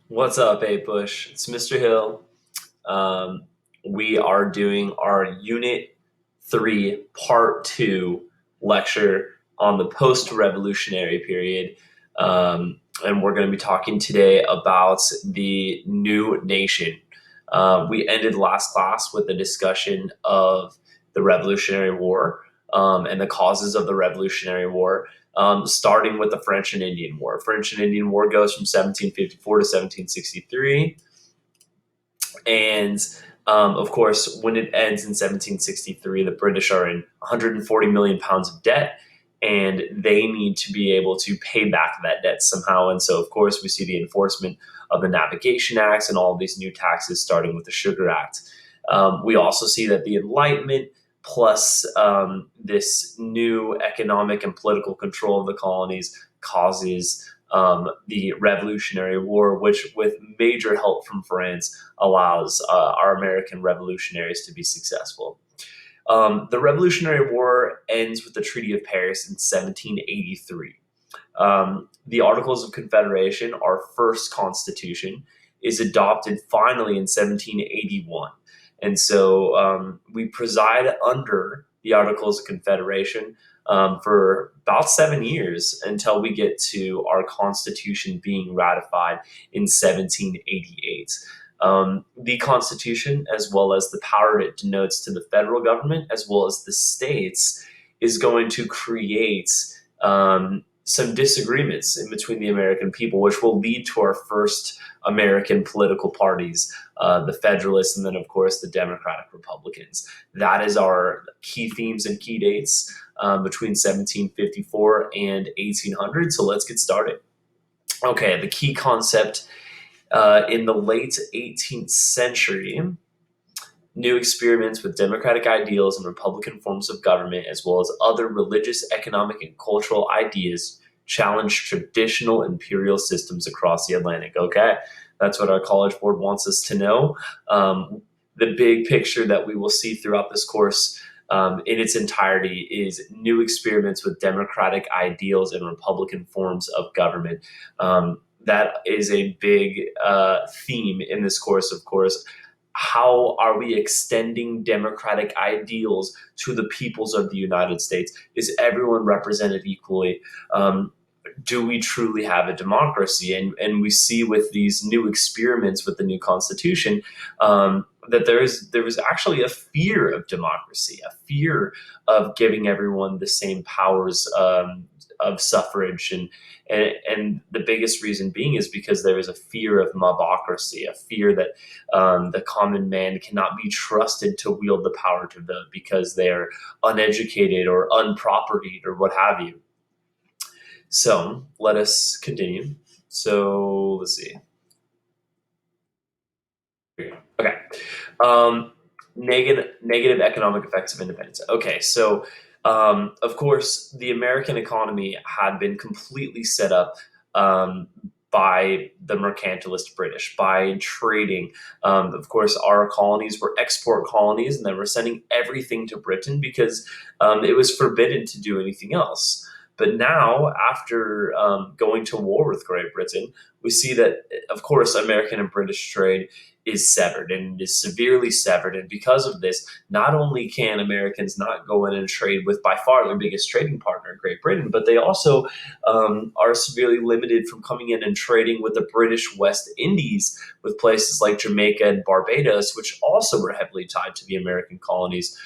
What's up, APUSH? It's Mr. Hill. Um, we are doing our Unit 3, Part 2 lecture on the post-revolutionary period. And we're going to be talking today about the new nation. We ended last class with a discussion of the Revolutionary War and the causes of the Revolutionary War, starting with the French and Indian War. French and Indian War goes from 1754 to 1763. And of course, when it ends in 1763, the British are in 140 million pounds of debt, and they need to be able to pay back that debt somehow. And so, of course, we see the enforcement of the Navigation Acts and all of these new taxes, starting with the Sugar Act. We also see that the Enlightenment plus this new economic and political control of the colonies causes the Revolutionary War, which, with major help from France, allows our American revolutionaries to be successful. The Revolutionary War ends with the Treaty of Paris in 1783. The Articles of Confederation, our first constitution, is adopted finally in 1781. And so we preside under the Articles of Confederation for about 7 years until we get to our Constitution being ratified in 1788. The Constitution, as well as the power it denotes to the federal government, as well as the states, is going to create some disagreements in between the American people, which will lead to our first American political parties, the Federalists, and then, of course, the Democratic Republicans. That is our key themes and key dates between 1754 and 1800. So let's get started. Okay, the key concept in the late 18th century, new experiments with democratic ideals and republican forms of government, as well as other religious, economic, and cultural ideas, challenged traditional imperial systems across the Atlantic. Okay, that's what our College Board wants us to know. The big picture that we will see throughout this course in its entirety is new experiments with democratic ideals and republican forms of government. That is a big theme in this course, of course. How are we extending democratic ideals to the peoples of the United States? Is everyone represented equally? Do we truly have a democracy? And we see with these new experiments with the new Constitution that there was actually a fear of democracy, a fear of giving everyone the same powers of suffrage, and the biggest reason being is because there is a fear of mobocracy, a fear that the common man cannot be trusted to wield the power to vote because they are uneducated or unpropertied or what have you. So let us continue. So let's see. Okay. Negative economic effects of independence. Okay, so of course, the American economy had been completely set up by the mercantilist British, by trading. Of course, our colonies were export colonies, and they were sending everything to Britain because it was forbidden to do anything else. But now, after going to war with Great Britain, we see that, of course, American and British trade is severed, and is severely severed. And because of this, not only can Americans not go in and trade with by far their biggest trading partner, Great Britain, but they also are severely limited from coming in and trading with the British West Indies, with places like Jamaica and Barbados, which also were heavily tied to the American colonies.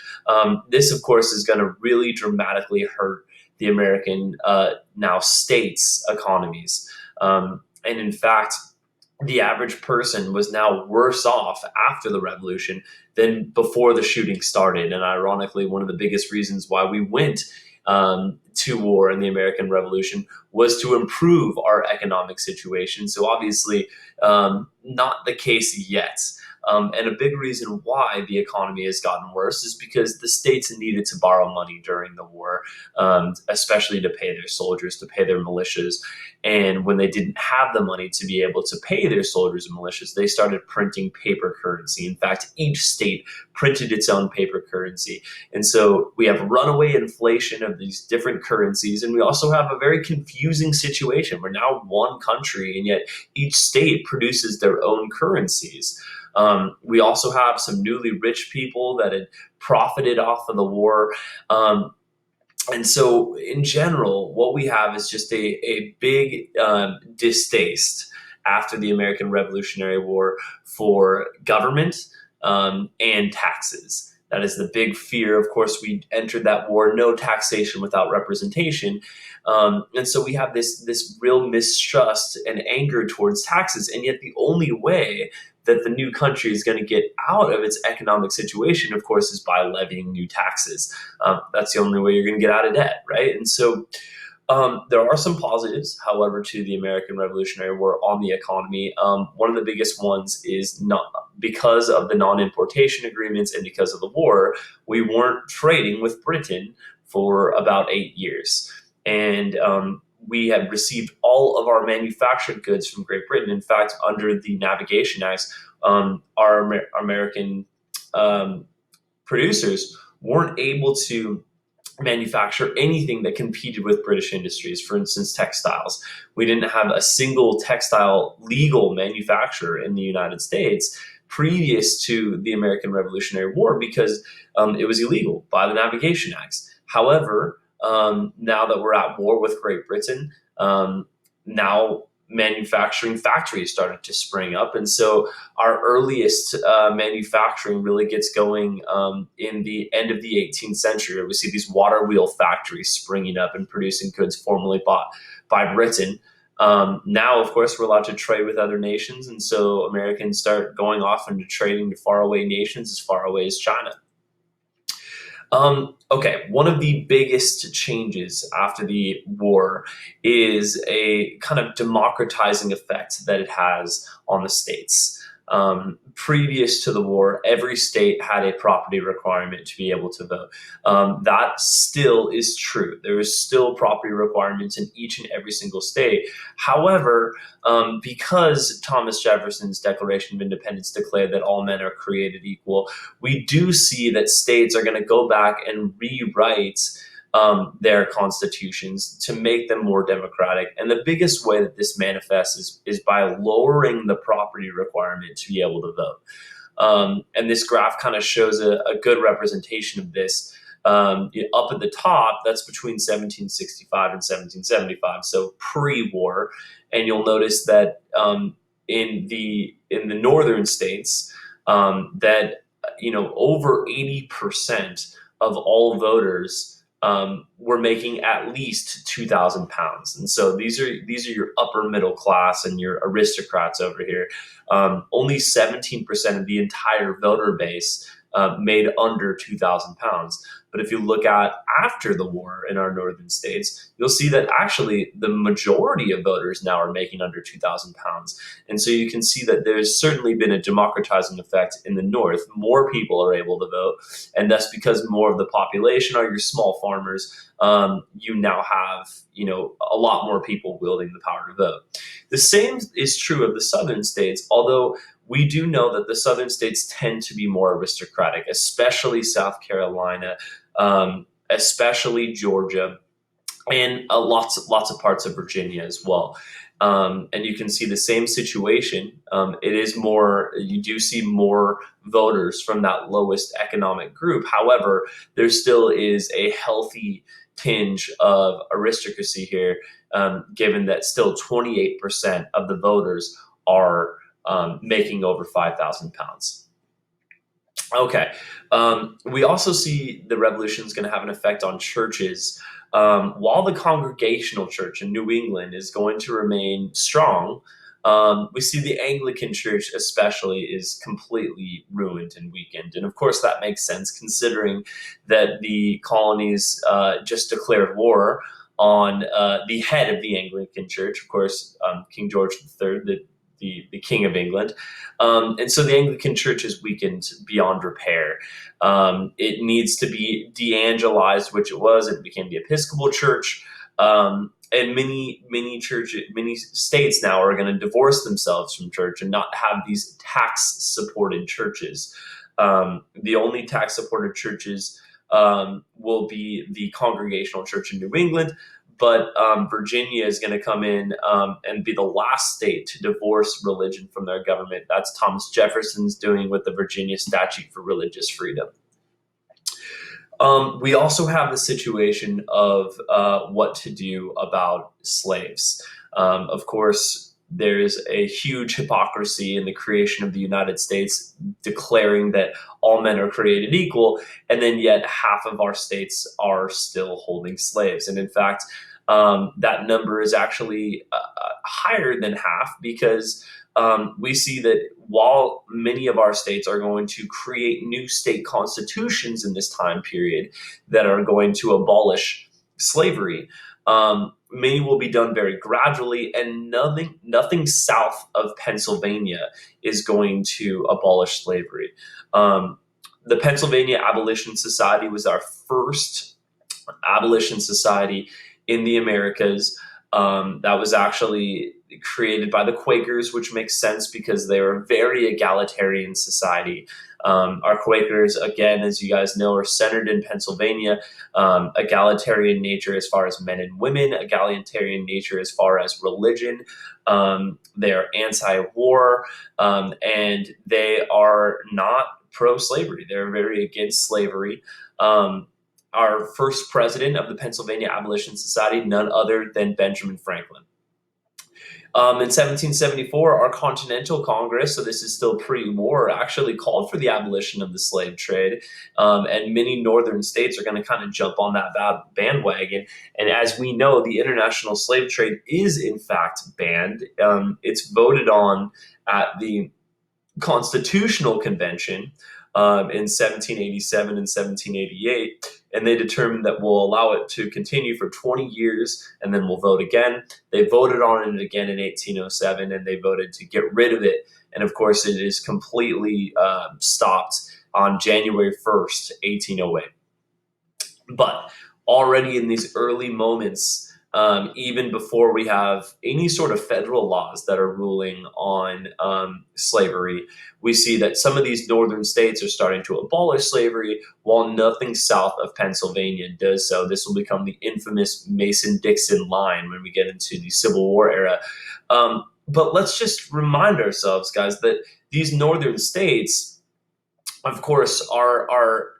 This, of course, is going to really dramatically hurt the American now states' economies. And in fact, the average person was now worse off after the revolution than before the shooting started. And ironically, one of the biggest reasons why we went to war in the American Revolution was to improve our economic situation. So obviously, not the case yet. And a big reason why the economy has gotten worse is because the states needed to borrow money during the war, especially to pay their soldiers, to pay their militias. And when they didn't have the money to be able to pay their soldiers and militias, they started printing paper currency. In fact, each state printed its own paper currency. And so we have runaway inflation of these different currencies, and we also have a very confusing situation. We're now one country, and yet each state produces their own currencies. We also have some newly rich people that had profited off of the war. And so, in general, what we have is just a big distaste after the American Revolutionary War for government and taxes. That is the big fear. Of course, we entered that war, no taxation without representation. And so we have this real mistrust and anger towards taxes. And yet the only way that the new country is going to get out of its economic situation, of course, is by levying new taxes. That's the only way you're going to get out of debt, right? And so there are some positives, however, to the American Revolutionary War on the economy. One of the biggest ones is not because of the non-importation agreements and because of the war, we weren't trading with Britain for about 8 years. And we had received all of our manufactured goods from Great Britain. In fact, under the Navigation Acts, our American producers weren't able to manufacture anything that competed with British industries. For instance, textiles. We didn't have a single textile legal manufacturer in the United States previous to the American Revolutionary War because it was illegal by the Navigation Acts. However, now that we're at war with Great Britain, now manufacturing factories started to spring up. And so our earliest manufacturing really gets going in the end of the 18th century. We see these water wheel factories springing up and producing goods formerly bought by Britain. Now, of course, we're allowed to trade with other nations. And so Americans start going off into trading to faraway nations as far away as China. Okay, one of the biggest changes after the war is a kind of democratizing effect that it has on the states. Previous to the war, every state had a property requirement to be able to vote. That still is true. There is still property requirements in each and every single state. However, because Thomas Jefferson's Declaration of Independence declared that all men are created equal, we do see that states are going to go back and rewrite their constitutions to make them more democratic. And the biggest way that this manifests is by lowering the property requirement to be able to vote. And this graph kind of shows a good representation of this. Up at the top, that's between 1765 and 1775, so pre-war. And you'll notice that in the northern states, that over 80% of all voters were making at least £2,000, and so these are your upper middle class and your aristocrats over here. Only 17% of the entire voter base made under £2,000. But if you look at after the war in our northern states, you'll see that actually the majority of voters now are making under £2,000. And so you can see that there's certainly been a democratizing effect in the north. More people are able to vote. And that's because more of the population are your small farmers. You now have, a lot more people wielding the power to vote. The same is true of the southern states, although we do know that the southern states tend to be more aristocratic, especially South Carolina, especially Georgia, and lots of parts of Virginia as well. And you can see the same situation. It is more, you do see more voters from that lowest economic group. However, there still is a healthy tinge of aristocracy here, given that still 28% of the voters are making over £5,000. Okay. We also see the revolution is going to have an effect on churches. While the Congregational Church in New England is going to remain strong, we see the Anglican Church especially is completely ruined and weakened. And of course that makes sense considering that the colonies just declared war on the head of the Anglican Church, of course, King George III, the King of England. And so the Anglican Church is weakened beyond repair. It needs to be de-angelized, which it was. It became the Episcopal Church. And many states now are going to divorce themselves from church and not have these tax-supported churches. The only tax-supported churches will be the Congregational Church in New England. But Virginia is going to come in and be the last state to divorce religion from their government. That's Thomas Jefferson's doing with the Virginia Statute for Religious Freedom. We also have the situation of what to do about slaves. Of course, there is a huge hypocrisy in the creation of the United States, declaring that all men are created equal, and then yet half of our states are still holding slaves. And in fact, that number is actually higher than half, because we see that while many of our states are going to create new state constitutions in this time period that are going to abolish slavery, many will be done very gradually, and nothing south of Pennsylvania is going to abolish slavery. The Pennsylvania Abolition Society was our first abolition society in the Americas. That was actually created by the Quakers, which makes sense because they were a very egalitarian society. Our Quakers, again, as you guys know, are centered in Pennsylvania. Egalitarian nature as far as men and women, egalitarian nature as far as religion. They're anti-war, and they are not pro-slavery. They're very against slavery. Our first president of the Pennsylvania Abolition Society, none other than Benjamin Franklin. In 1774, our Continental Congress, so this is still pre-war, actually called for the abolition of the slave trade, and many northern states are going to kind of jump on that bandwagon. And as we know, the international slave trade is in fact banned. It's voted on at the Constitutional Convention in 1787 and 1788, and they determined that we'll allow it to continue for 20 years, and then we'll vote again. They voted on it again in 1807, and they voted to get rid of it. And of course, it is completely stopped on January 1st, 1808. But already in these early moments, even before we have any sort of federal laws that are ruling on slavery, we see that some of these northern states are starting to abolish slavery, while nothing south of Pennsylvania does so. This will become the infamous Mason-Dixon line when we get into the Civil War era. But let's just remind ourselves, guys, that these northern states, of course, are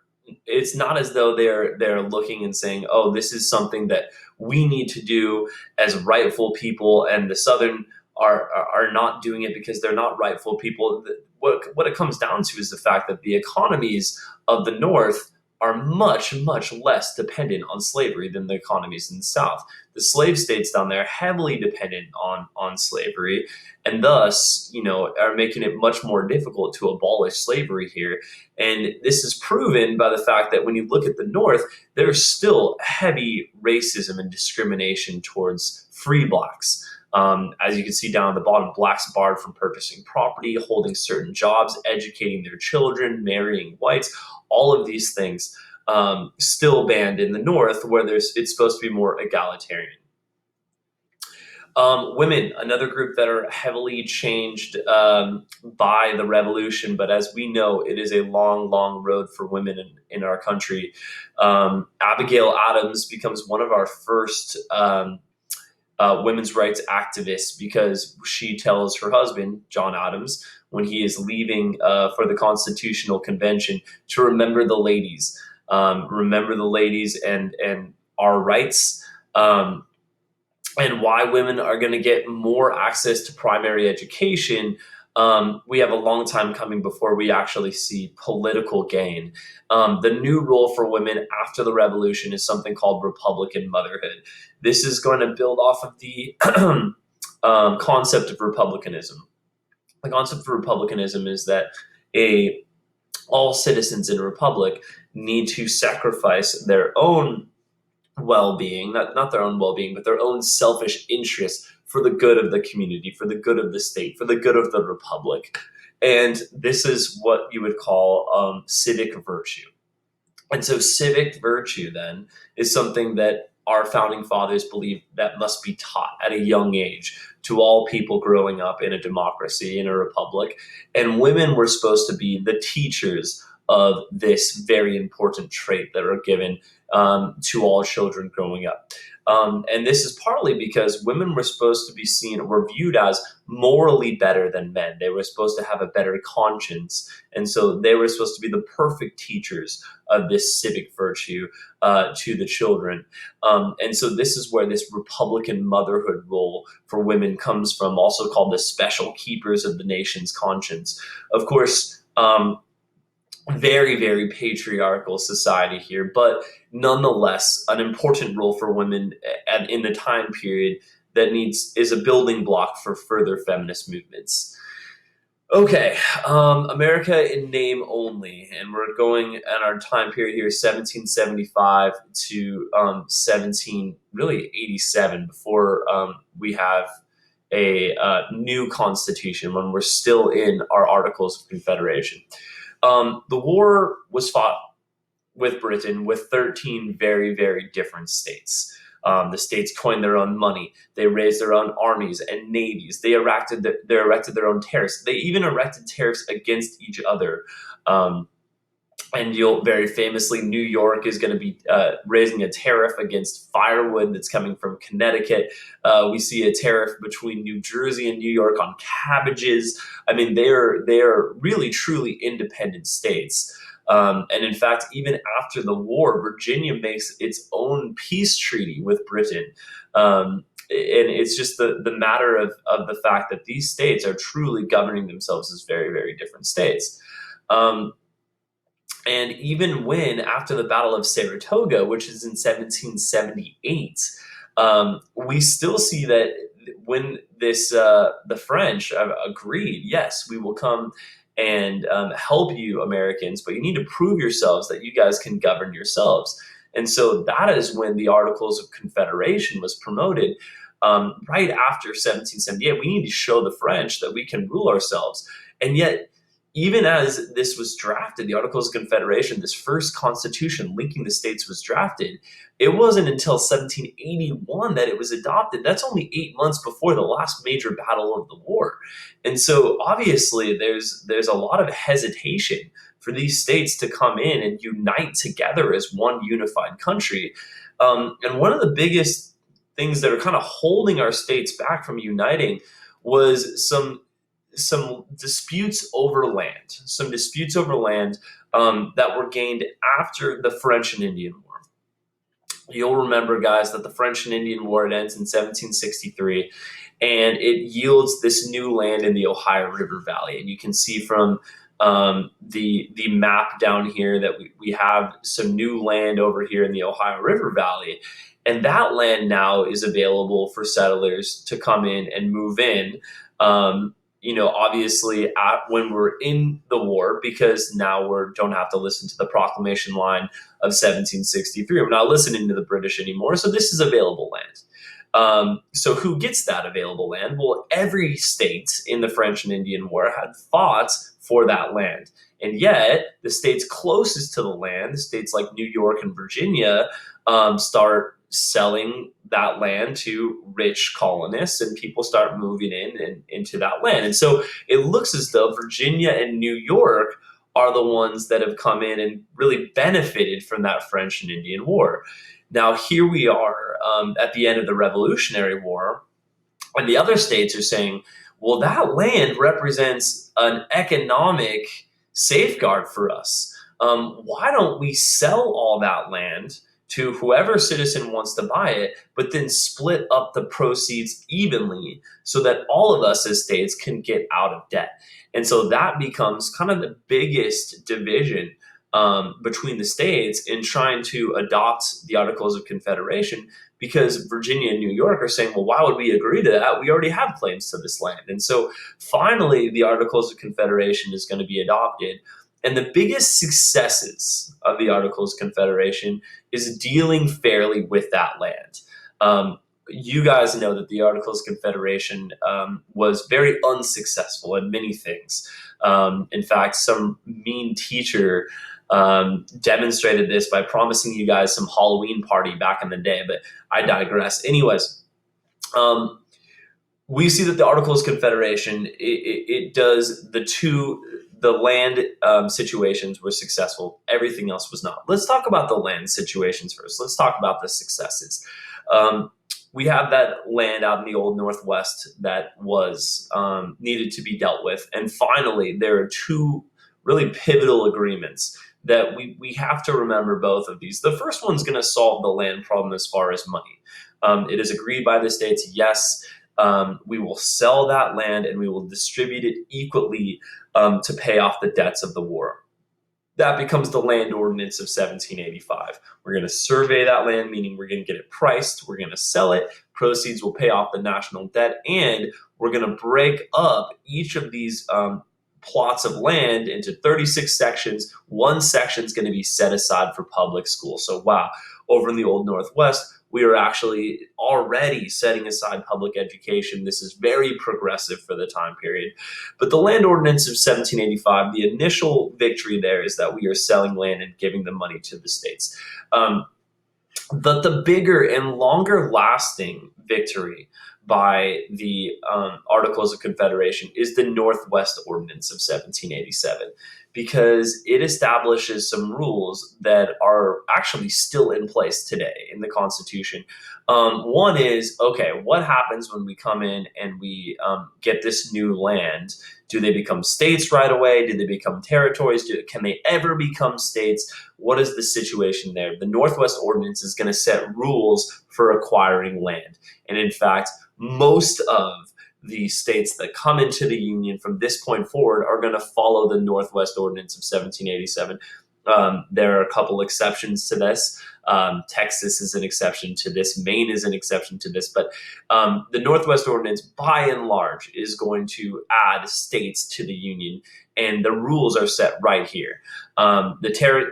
it's not as though they're looking and saying, oh, this is something that we need to do as rightful people, and the Southern are not doing it because they're not rightful people. What it comes down to is the fact that the economies of the North are much, much less dependent on slavery than the economies in the South. The slave states down there heavily dependent on slavery, and thus, are making it much more difficult to abolish slavery here. And this is proven by the fact that when you look at the North, there's still heavy racism and discrimination towards free blacks. As you can see down at the bottom, blacks barred from purchasing property, holding certain jobs, educating their children, marrying whites, all of these things still banned in the North, where it's supposed to be more egalitarian. Women, another group that are heavily changed by the revolution, but as we know, it is a long, long road for women in our country. Abigail Adams becomes one of our first women's rights activists, because she tells her husband, John Adams, when he is leaving for the Constitutional Convention, to remember the ladies. Remember the ladies and our rights. And why women are going to get more access to primary education. We have a long time coming before we actually see political gain. The new role for women after the revolution is something called Republican motherhood. This is going to build off of the concept of republicanism. The concept of republicanism is that all citizens in a republic need to sacrifice their own well-being, not their own well-being, but their own selfish interests for the good of the community, for the good of the state, for the good of the republic. And this is what you would call civic virtue. And so civic virtue then is something that our founding fathers believed that must be taught at a young age to all people growing up in a democracy, in a republic. And women were supposed to be the teachers of this very important trait that are given to all children growing up. And this is partly because women were supposed to be seen, were viewed as morally better than men. They were supposed to have a better conscience. And so they were supposed to be the perfect teachers of this civic virtue to the children. And so this is where this Republican motherhood role for women comes from, also called the special keepers of the nation's conscience. Of course, very, very patriarchal society here, but nonetheless, an important role for women in the time period that is a building block for further feminist movements. Okay, America in name only, and we're going at our time period here, 1775 to 87, before we have a new constitution, when we're still in our Articles of Confederation. The war was fought with Britain with 13 very, very different states. The states coined their own money. They raised their own armies and navies. They erected their own tariffs. They even erected tariffs against each other. And you'll very famously, New York is going to be raising a tariff against firewood that's coming from Connecticut. We see a tariff between New Jersey and New York on cabbages. I mean, they are really, truly independent states. And in fact, even after the war, Virginia makes its own peace treaty with Britain. And it's just the matter of the fact that these states are truly governing themselves as very, very different states. And even when, after the Battle of Saratoga, which is in 1778, we still see that when the French agreed, yes, we will come and help you, Americans, but you need to prove yourselves that you guys can govern yourselves. And so that is when the Articles of Confederation was promoted. Right after 1778, we need to show the French that we can rule ourselves. And yet, even as this was drafted, the Articles of Confederation, this first constitution linking the states was drafted, it wasn't until 1781 that it was adopted. That's only 8 months before the last major battle of the war. And so obviously there's a lot of hesitation for these states to come in and unite together as one unified country. And one of the biggest things that are kind of holding our states back from uniting was some disputes over land, that were gained after the French and Indian War. You'll remember, guys, that the French and Indian War, it ends in 1763, and it yields this new land in the Ohio River Valley. And you can see from the map down here that we have some new land over here in the Ohio River Valley. And that land now is available for settlers to come in and move in. Obviously when we're in the war, because now we don't have to listen to the proclamation line of 1763. We're not listening to the British anymore. So this is available land. So who gets that available land? Well, every state in the French and Indian War had fought for that land. And yet the states closest to the land, the states like New York and Virginia, start selling that land to rich colonists, and people start moving into that land. And so it looks as though Virginia and New York are the ones that have come in and really benefited from that French and Indian War. Now, here we are at the end of the Revolutionary War, and the other states are saying, well, that land represents an economic safeguard for us. Why don't we sell all that land to whoever citizen wants to buy it, but then split up the proceeds evenly so that all of us as states can get out of debt? And so that becomes kind of the biggest division between the states in trying to adopt the Articles of Confederation, because Virginia and New York are saying, well, why would we agree to that? We already have claims to this land. And so finally, the Articles of Confederation is going to be adopted. And the biggest successes of the Articles of Confederation is dealing fairly with that land. You guys know that the Articles of Confederation was very unsuccessful in many things. In fact, some mean teacher demonstrated this by promising you guys some Halloween party back in the day, but I digress. Anyways, we see that the Articles of Confederation, it does the the land situations were successful. Everything else was not. Let's talk about the land situations first. Let's talk about the successes. Um, we have that land out in the old Northwest that was needed to be dealt with. And finally, there are two really pivotal agreements that we have to remember both of these. The first one's going to solve the land problem as far as money. It is agreed by the states, yes, we will sell that land and we will distribute it equally to pay off the debts of the war. That becomes the land ordinance of 1785. We're going to survey that land, meaning we're going to get it priced, we're going to sell it, proceeds will pay off the national debt, and we're going to break up each of these plots of land into 36 sections. One section is going to be set aside for public schools. So wow, over in the old Northwest, we are actually already setting aside public education. This is very progressive for the time period. But the land ordinance of 1785, the initial victory there is that we are selling land and giving the money to the states. But the bigger and longer lasting victory by the Articles of Confederation is the Northwest Ordinance of 1787, because it establishes some rules that are actually still in place today in the Constitution. One is, okay, what happens when we come in and we get this new land? Do they become states right away? Do they become territories? Can they ever become states? What is the situation there? The Northwest Ordinance is going to set rules for acquiring land. And in fact, most of the states that come into the Union from this point forward are going to follow the Northwest Ordinance of 1787. There are a couple exceptions to this. Texas is an exception to this. Maine is an exception to this. But the Northwest Ordinance, by and large, is going to add states to the Union. And the rules are set right here.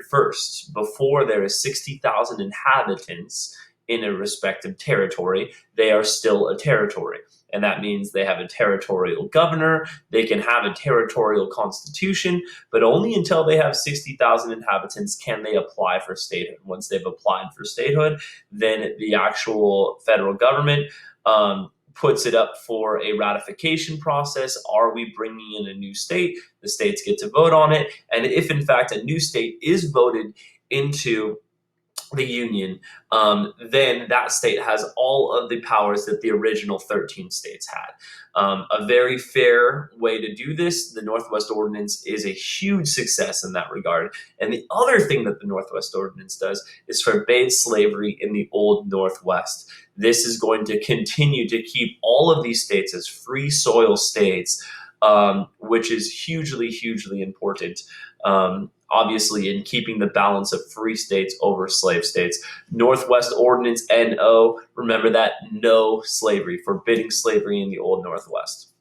First, before there is 60,000 inhabitants in a respective territory, they are still a territory. And that means they have a territorial governor, they can have a territorial constitution, but only until they have 60,000 inhabitants can they apply for statehood. Once they've applied for statehood, then the actual federal government puts it up for a ratification process. Are we bringing in a new state? The states get to vote on it. And if, in fact, a new state is voted into the Union, then that state has all of the powers that the original 13 states had. A very fair way to do this. The Northwest Ordinance is a huge success in that regard. And the other thing that the Northwest Ordinance does is forbade slavery in the Old Northwest. This is going to continue to keep all of these states as free soil states, which is hugely, hugely important. Obviously, in keeping the balance of free states over slave states. Northwest Ordinance, NO, remember that, no slavery, forbidding slavery in the Old Northwest.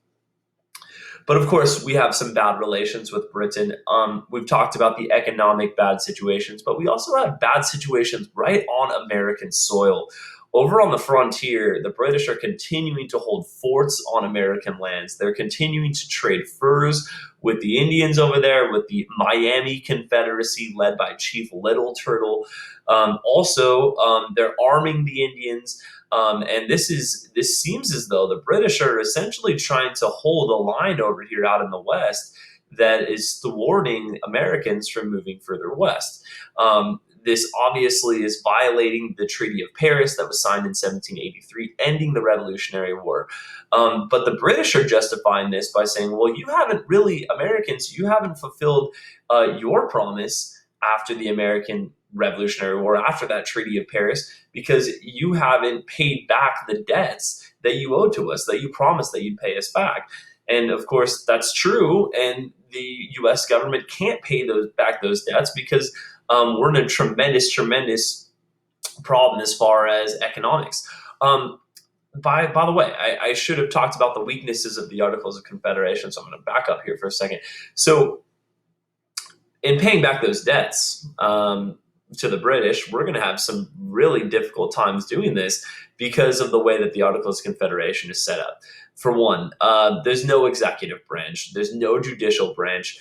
But of course, we have some bad relations with Britain. We've talked about the economic bad situations, but we also have bad situations right on American soil. Over on the frontier, the British are continuing to hold forts on American lands. They're continuing to trade furs with the Indians over there, with the Miami Confederacy led by Chief Little Turtle. They're arming the Indians. And this seems as though the British are essentially trying to hold a line over here out in the West that is thwarting Americans from moving further west. This obviously is violating the Treaty of Paris that was signed in 1783, ending the Revolutionary War. But the British are justifying this by saying, well, Americans, you haven't fulfilled your promise after the American Revolutionary War, after that Treaty of Paris, because you haven't paid back the debts that you owe to us, that you promised that you'd pay us back. And of course, that's true. And the U.S. government can't pay back those debts because we're in a tremendous problem as far as economics. By the way, I should have talked about the weaknesses of the Articles of Confederation, so I'm going to back up here for a second. So in paying back those debts, to the British, we're going to have some really difficult times doing this because of the way that the Articles of Confederation is set up. For one, there's no executive branch, there's no judicial branch.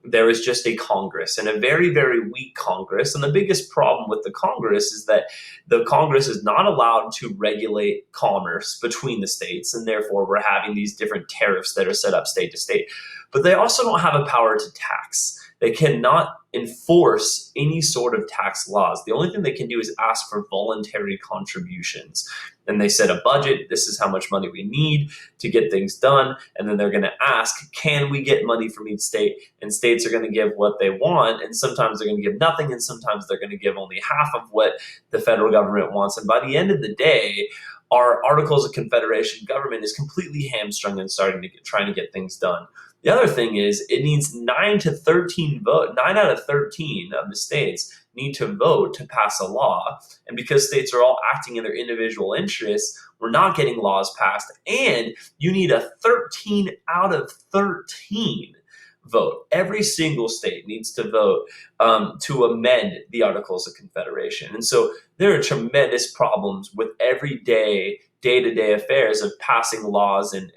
There is just a Congress, and a very, very weak Congress. And the biggest problem with the Congress is that the Congress is not allowed to regulate commerce between the states, and therefore we're having these different tariffs that are set up state to state. But they also don't have a power to tax. They cannot enforce any sort of tax laws. The only thing they can do is ask for voluntary contributions. And they set a budget. This is how much money we need to get things done. And then they're going to ask, can we get money from each state? And states are going to give what they want. And sometimes they're going to give nothing. And sometimes they're going to give only half of what the federal government wants. And by the end of the day, our Articles of Confederation government is completely hamstrung and trying to get things done. The other thing is it needs 9 to 13 vote. 9 out of 13 of the states need to vote to pass a law. And because states are all acting in their individual interests, we're not getting laws passed. And you need a 13 out of 13 vote. Every single state needs to vote to amend the Articles of Confederation. And so there are tremendous problems with everyday, day-to-day affairs of passing laws and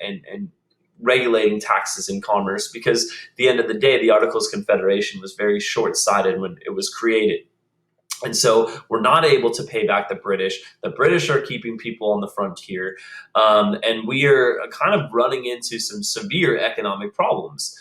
regulating taxes and commerce, because at the end of the day, the Articles of Confederation was very short-sighted when it was created. And so we're not able to pay back the British. The British are keeping people on the frontier, and we are kind of running into some severe economic problems.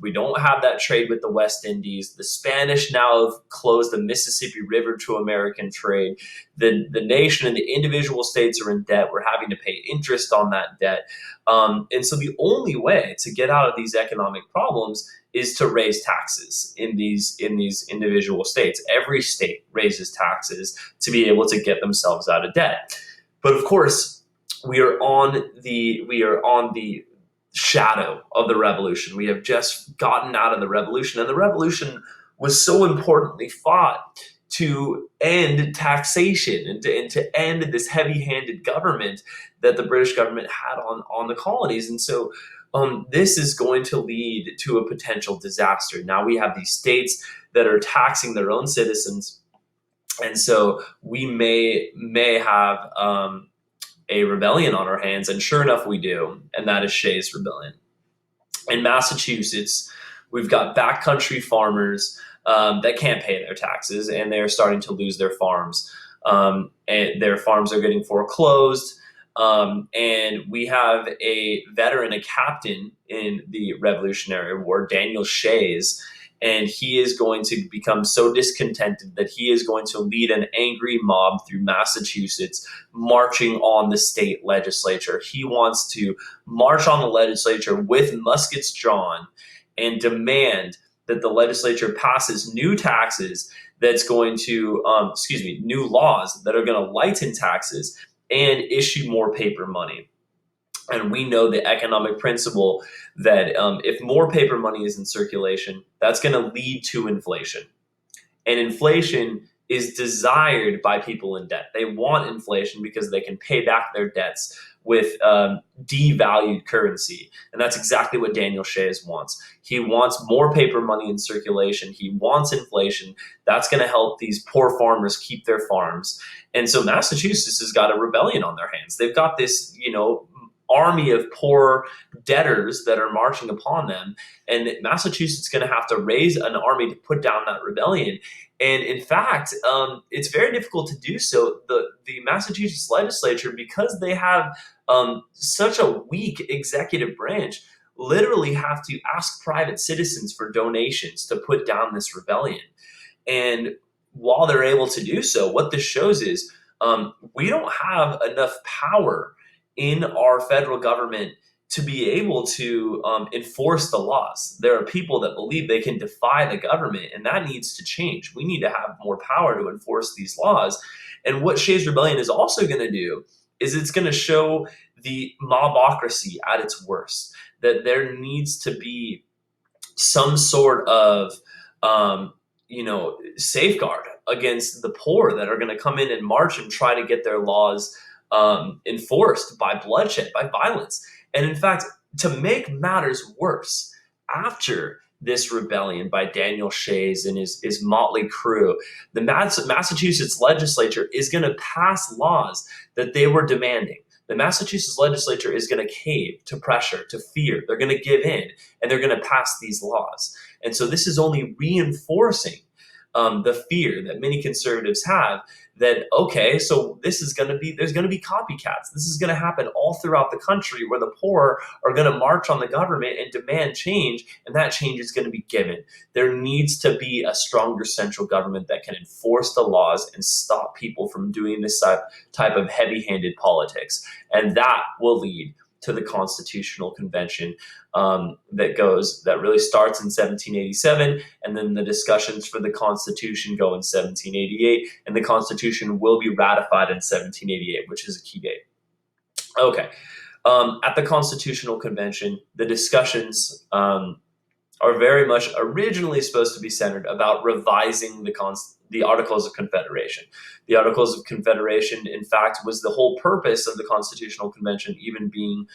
We don't have that trade with the West Indies. The Spanish now have closed the Mississippi River to American trade. The nation and the individual states are in debt. We're having to pay interest on that debt. And so the only way to get out of these economic problems is to raise taxes in these individual states. Every state raises taxes to be able to get themselves out of debt. But of course, we are on the shadow of the revolution. We have just gotten out of the revolution, and the revolution was so importantly fought to end taxation and to end this heavy-handed government that the British government had on the colonies. And so this is going to lead to a potential disaster. Now we have these states that are taxing their own citizens, and so we may have a rebellion on our hands, and sure enough we do, and that is Shays' Rebellion. In Massachusetts, we've got backcountry farmers that can't pay their taxes, and they're starting to lose their farms. And their farms are getting foreclosed, and we have a veteran, a captain in the Revolutionary War, Daniel Shays, and he is going to become so discontented that he is going to lead an angry mob through Massachusetts, marching on the state legislature. He wants to march on the legislature with muskets drawn and demand that the legislature passes new taxes that's going to, new laws that are going to lighten taxes and issue more paper money. And we know the economic principle that if more paper money is in circulation, that's going to lead to inflation. And inflation is desired by people in debt. They want inflation because they can pay back their debts with devalued currency. And that's exactly what Daniel Shays wants. He wants more paper money in circulation. He wants inflation. That's going to help these poor farmers keep their farms. And so Massachusetts has got a rebellion on their hands. They've got this, army of poor debtors that are marching upon them, and Massachusetts is going to have to raise an army to put down that rebellion. And in fact, it's very difficult to do so. The Massachusetts legislature, because they have such a weak executive branch, literally have to ask private citizens for donations to put down this rebellion. And while they're able to do so, what this shows is we don't have enough power in our federal government to be able to enforce the laws. There are people that believe they can defy the government, and that needs to change. We need to have more power to enforce these laws. And what Shays' Rebellion is also going to do is it's going to show the mobocracy at its worst, that there needs to be some sort of safeguard against the poor that are going to come in and march and try to get their laws enforced by bloodshed, by violence. And in fact, to make matters worse, after this rebellion by Daniel Shays and his motley crew, the Massachusetts legislature is going to pass laws that they were demanding. The Massachusetts legislature is going to cave to pressure, to fear. They're going to give in, and they're going to pass these laws. And so this is only reinforcing the fear that many conservatives have that, okay, so there's going to be copycats. This is going to happen all throughout the country where the poor are going to march on the government and demand change, and that change is going to be given. There needs to be a stronger central government that can enforce the laws and stop people from doing this type of heavy-handed politics. And that will lead to the Constitutional Convention that really starts in 1787, and then the discussions for the Constitution go in 1788, and the Constitution will be ratified in 1788, which is a key date. Okay, at the Constitutional Convention, the discussions are very much originally supposed to be centered about revising the Articles of Confederation. The Articles of Confederation, in fact, was the whole purpose of the Constitutional Convention even being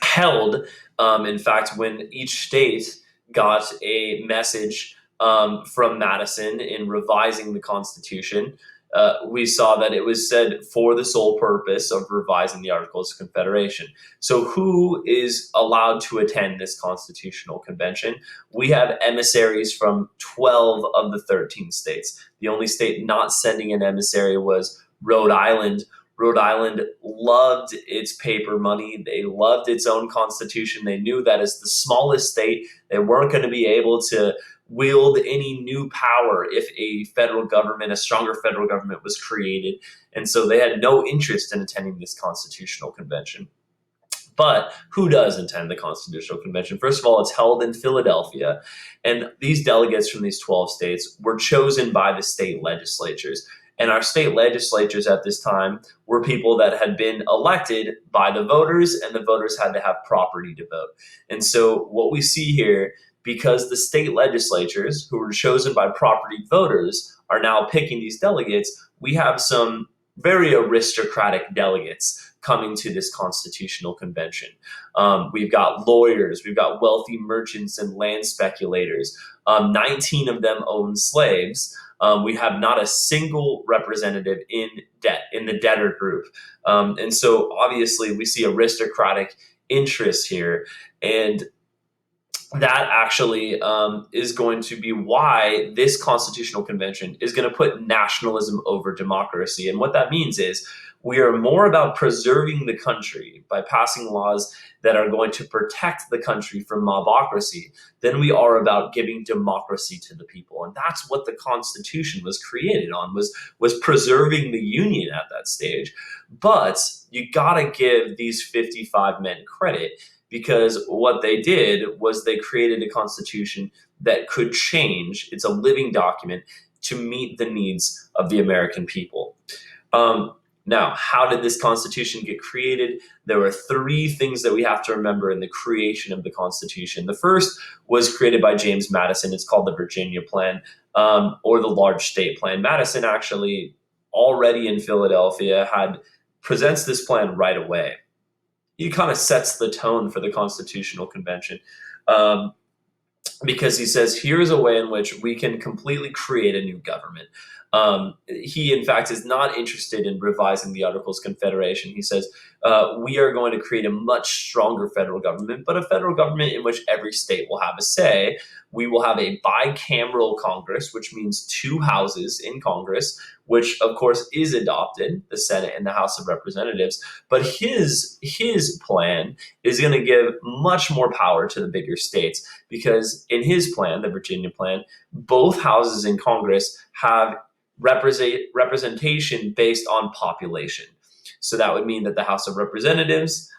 held. In fact, when each state got a message from Madison in revising the Constitution, we saw that it was said for the sole purpose of revising the Articles of Confederation. So who is allowed to attend this Constitutional Convention? We have emissaries from 12 of the 13 states. The only state not sending an emissary was Rhode Island. Rhode Island loved its paper money. They loved its own constitution. They knew that as the smallest state, they weren't going to be able to wield any new power if a stronger federal government was created. And so they had no interest in attending this Constitutional Convention. But who does attend the Constitutional Convention? First of all, it's held in Philadelphia, and these delegates from these 12 states were chosen by the state legislatures. And our state legislatures at this time were people that had been elected by the voters, and the voters had to have property to vote. And so what we see here, because the state legislatures, who were chosen by property voters, are now picking these delegates, we have some very aristocratic delegates coming to this Constitutional Convention. We've got lawyers, we've got wealthy merchants and land speculators. 19 of them own slaves. We have not a single representative in the debtor group. And so obviously we see aristocratic interests here. And that actually is going to be why this Constitutional Convention is going to put nationalism over democracy. And what that means is we are more about preserving the country by passing laws that are going to protect the country from mobocracy than we are about giving democracy to the people. And that's what the Constitution was created on, was preserving the Union at that stage. But you got to give these 55 men credit, because what they did was they created a constitution that could change. It's a living document to meet the needs of the American people. Now, how did this Constitution get created? There were three things that we have to remember in the creation of the Constitution. The first was created by James Madison. It's called the Virginia Plan, or the Large State Plan. Madison actually, already in Philadelphia, presents this plan right away. He kind of sets the tone for the Constitutional Convention, because he says, here's a way in which we can completely create a new government. He, in fact, is not interested in revising the Articles of Confederation. He says, we are going to create a much stronger federal government, but a federal government in which every state will have a say. We will have a bicameral Congress, which means two houses in Congress, which, of course, is adopted, the Senate and the House of Representatives. But his plan is going to give much more power to the bigger states, because in his plan, the Virginia Plan, both houses in Congress have representation based on population. So that would mean that the House of Representatives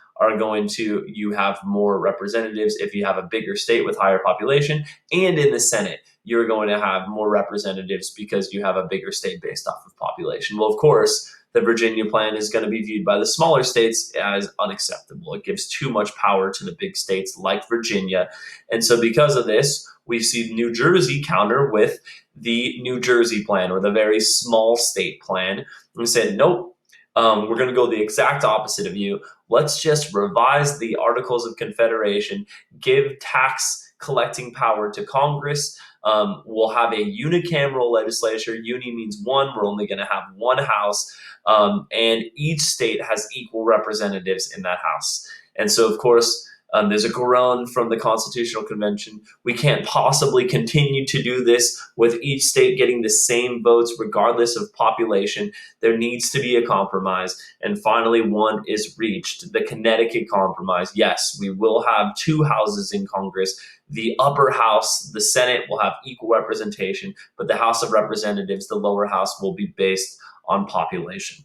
you have more representatives if you have a bigger state with higher population, and in the Senate, you're going to have more representatives because you have a bigger state based off of population. Well, of course, the Virginia Plan is going to be viewed by the smaller states as unacceptable. It gives too much power to the big states like Virginia. And so because of this, we see New Jersey counter with the New Jersey Plan, or the very small state plan. We said, nope, we're going to go the exact opposite of you. Let's just revise the Articles of Confederation, give tax collecting power to Congress. We'll have a unicameral legislature. Uni means one. We're only going to have one house. And each state has equal representatives in that house. And so, of course, there's a groan from the Constitutional Convention. We can't possibly continue to do this with each state getting the same votes regardless of population. There needs to be a compromise. And finally, one is reached, the Connecticut Compromise. Yes, we will have two houses in Congress. The upper house, the Senate, will have equal representation, but the House of Representatives, the lower house, will be based on population.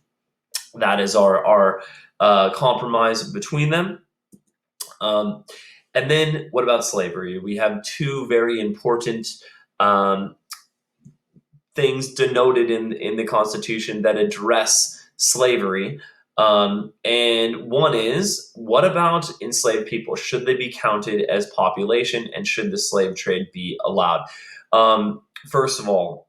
That is our compromise between them. And then what about slavery? We have two very important things denoted in the Constitution that address slavery. And one is, what about enslaved people? Should they be counted as population, and should the slave trade be allowed? First of all,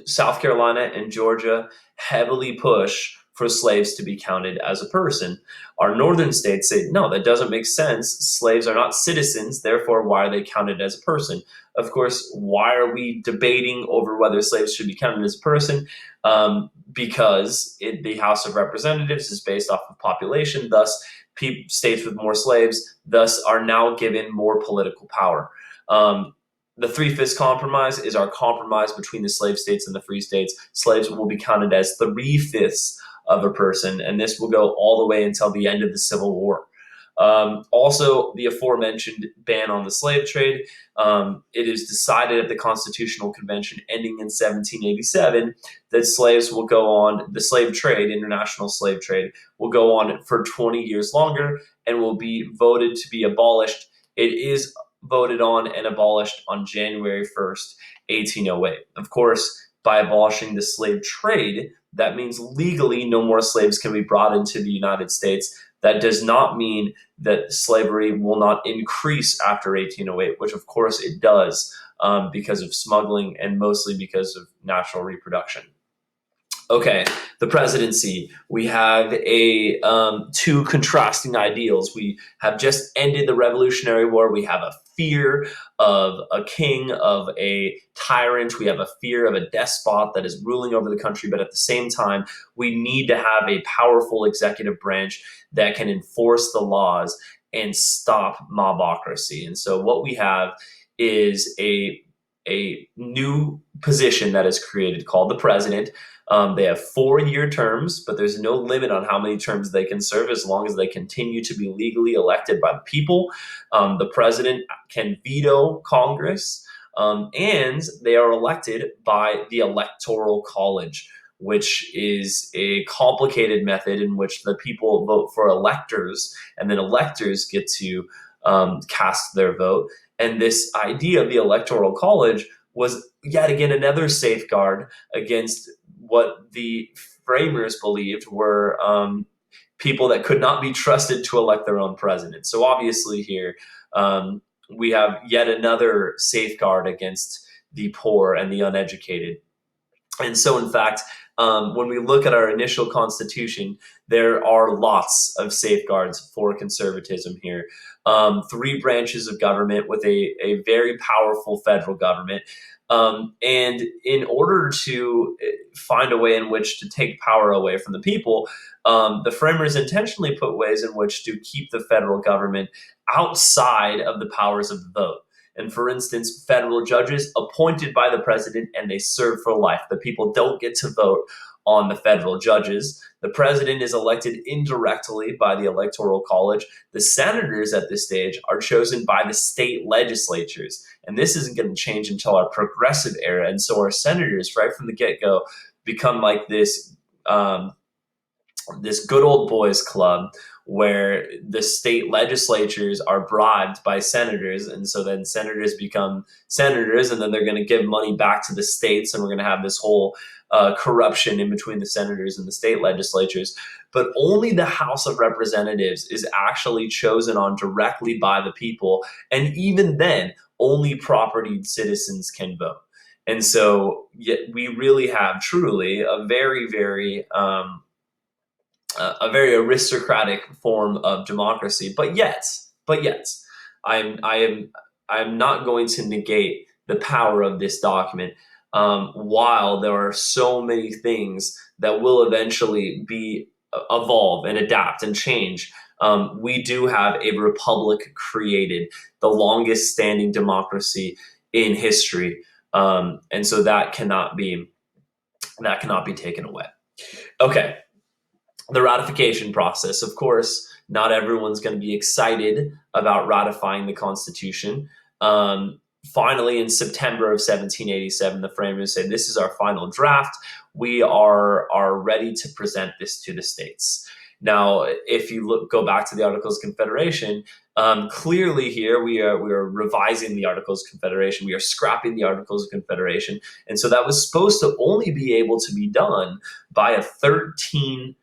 South Carolina and Georgia heavily push for slaves to be counted as a person. Our northern states say, no, that doesn't make sense. Slaves are not citizens, therefore, why are they counted as a person? Of course, why are we debating over whether slaves should be counted as a person? Because the House of Representatives is based off of population, thus states with more slaves thus are now given more political power. The Three-Fifths Compromise is our compromise between the slave states and the free states. Slaves will be counted as 3/5 of a person, and this will go all the way until the end of the Civil War. Also, the aforementioned ban on the slave trade. It is decided at the Constitutional Convention ending in 1787 that slaves will go on, the slave trade, international slave trade, will go on for 20 years longer and will be voted to be abolished. It is voted on and abolished on January 1st, 1808. Of course, by abolishing the slave trade, that means legally no more slaves can be brought into the United States. That does not mean that slavery will not increase after 1808, which of course it does because of smuggling and mostly because of natural reproduction. Okay, the presidency. We have two contrasting ideals. We have just ended the Revolutionary War. We have a fear of a king, of a tyrant. We have a fear of a despot that is ruling over the country. But at the same time, we need to have a powerful executive branch that can enforce the laws and stop mobocracy. And so what we have is a new position that is created called the president. They have 4-year terms, but there's no limit on how many terms they can serve as long as they continue to be legally elected by the people. The president can veto Congress, and they are elected by the Electoral College, which is a complicated method in which the people vote for electors, and then electors get to cast their vote. And this idea of the Electoral College was yet again another safeguard against what the framers believed were people that could not be trusted to elect their own president. So obviously here we have yet another safeguard against the poor and the uneducated. And so in fact, when we look at our initial constitution, there are lots of safeguards for conservatism here. 3 branches of government with a very powerful federal government. And in order to find a way in which to take power away from the people, the framers intentionally put ways in which to keep the federal government outside of the powers of the vote. And for instance, federal judges appointed by the president and they serve for life. The people don't get to vote on the federal judges. The president is elected indirectly by the Electoral College. The senators at this stage are chosen by the state legislatures. And this isn't going to change until our progressive era. And so our senators, right from the get-go, become like this good old boys club where the state legislatures are bribed by senators. And so then senators become senators, and then they're going to give money back to the states. And we're going to have this whole corruption in between the senators and the state legislatures. But only the House of Representatives is actually chosen on directly by the people. And even then, only propertied citizens can vote. And so we really have truly a very aristocratic form of democracy. But yet, I I'm not going to negate the power of this document, while there are so many things that will eventually be evolve and adapt and change. We do have a republic created, the longest standing democracy in history, and so that cannot be taken away. Okay, the ratification process. Of course, not everyone's going to be excited about ratifying the Constitution. Finally, in September of 1787, the framers say, "This is our final draft. We are ready to present this to the states." Now, if you go back to the Articles of Confederation, clearly here we are revising the Articles of Confederation. We are scrapping the Articles of Confederation, and so that was supposed to only be able to be done by a 13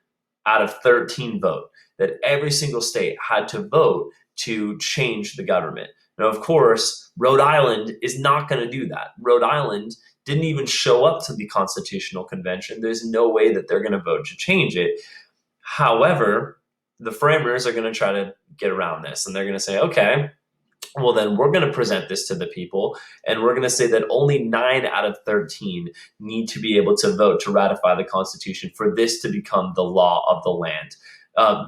out of 13 vote, that every single state had to vote to change the government. Now, of course, Rhode Island is not going to do that. Rhode Island didn't even show up to the Constitutional Convention. There's no way that they're going to vote to change it. However, the framers are going to try to get around this, and they're going to say, okay, well, then we're going to present this to the people, and we're going to say that only 9 out of 13 need to be able to vote to ratify the Constitution for this to become the law of the land.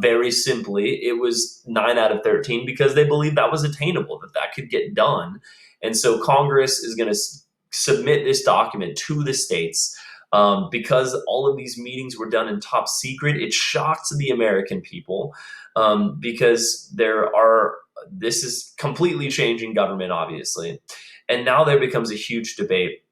Very simply, it was 9 out of 13 because they believed that was attainable, that could get done. And so Congress is going to submit this document to the states. Because all of these meetings were done in top secret, it shocked the American people, because this is completely changing government, obviously. And now there becomes a huge debate.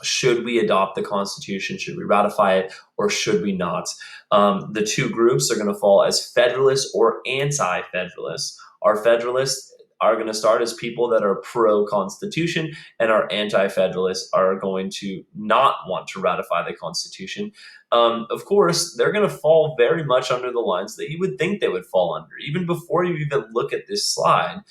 Should we adopt the Constitution? Should we ratify it, or should we not? The two groups are going to fall as Federalists or anti-Federalists. Our Federalists are going to start as people that are pro-Constitution, and our anti-Federalists are going to not want to ratify the Constitution. Of course, they're going to fall very much under the lines that you would think they would fall under, even before you even look at this slide.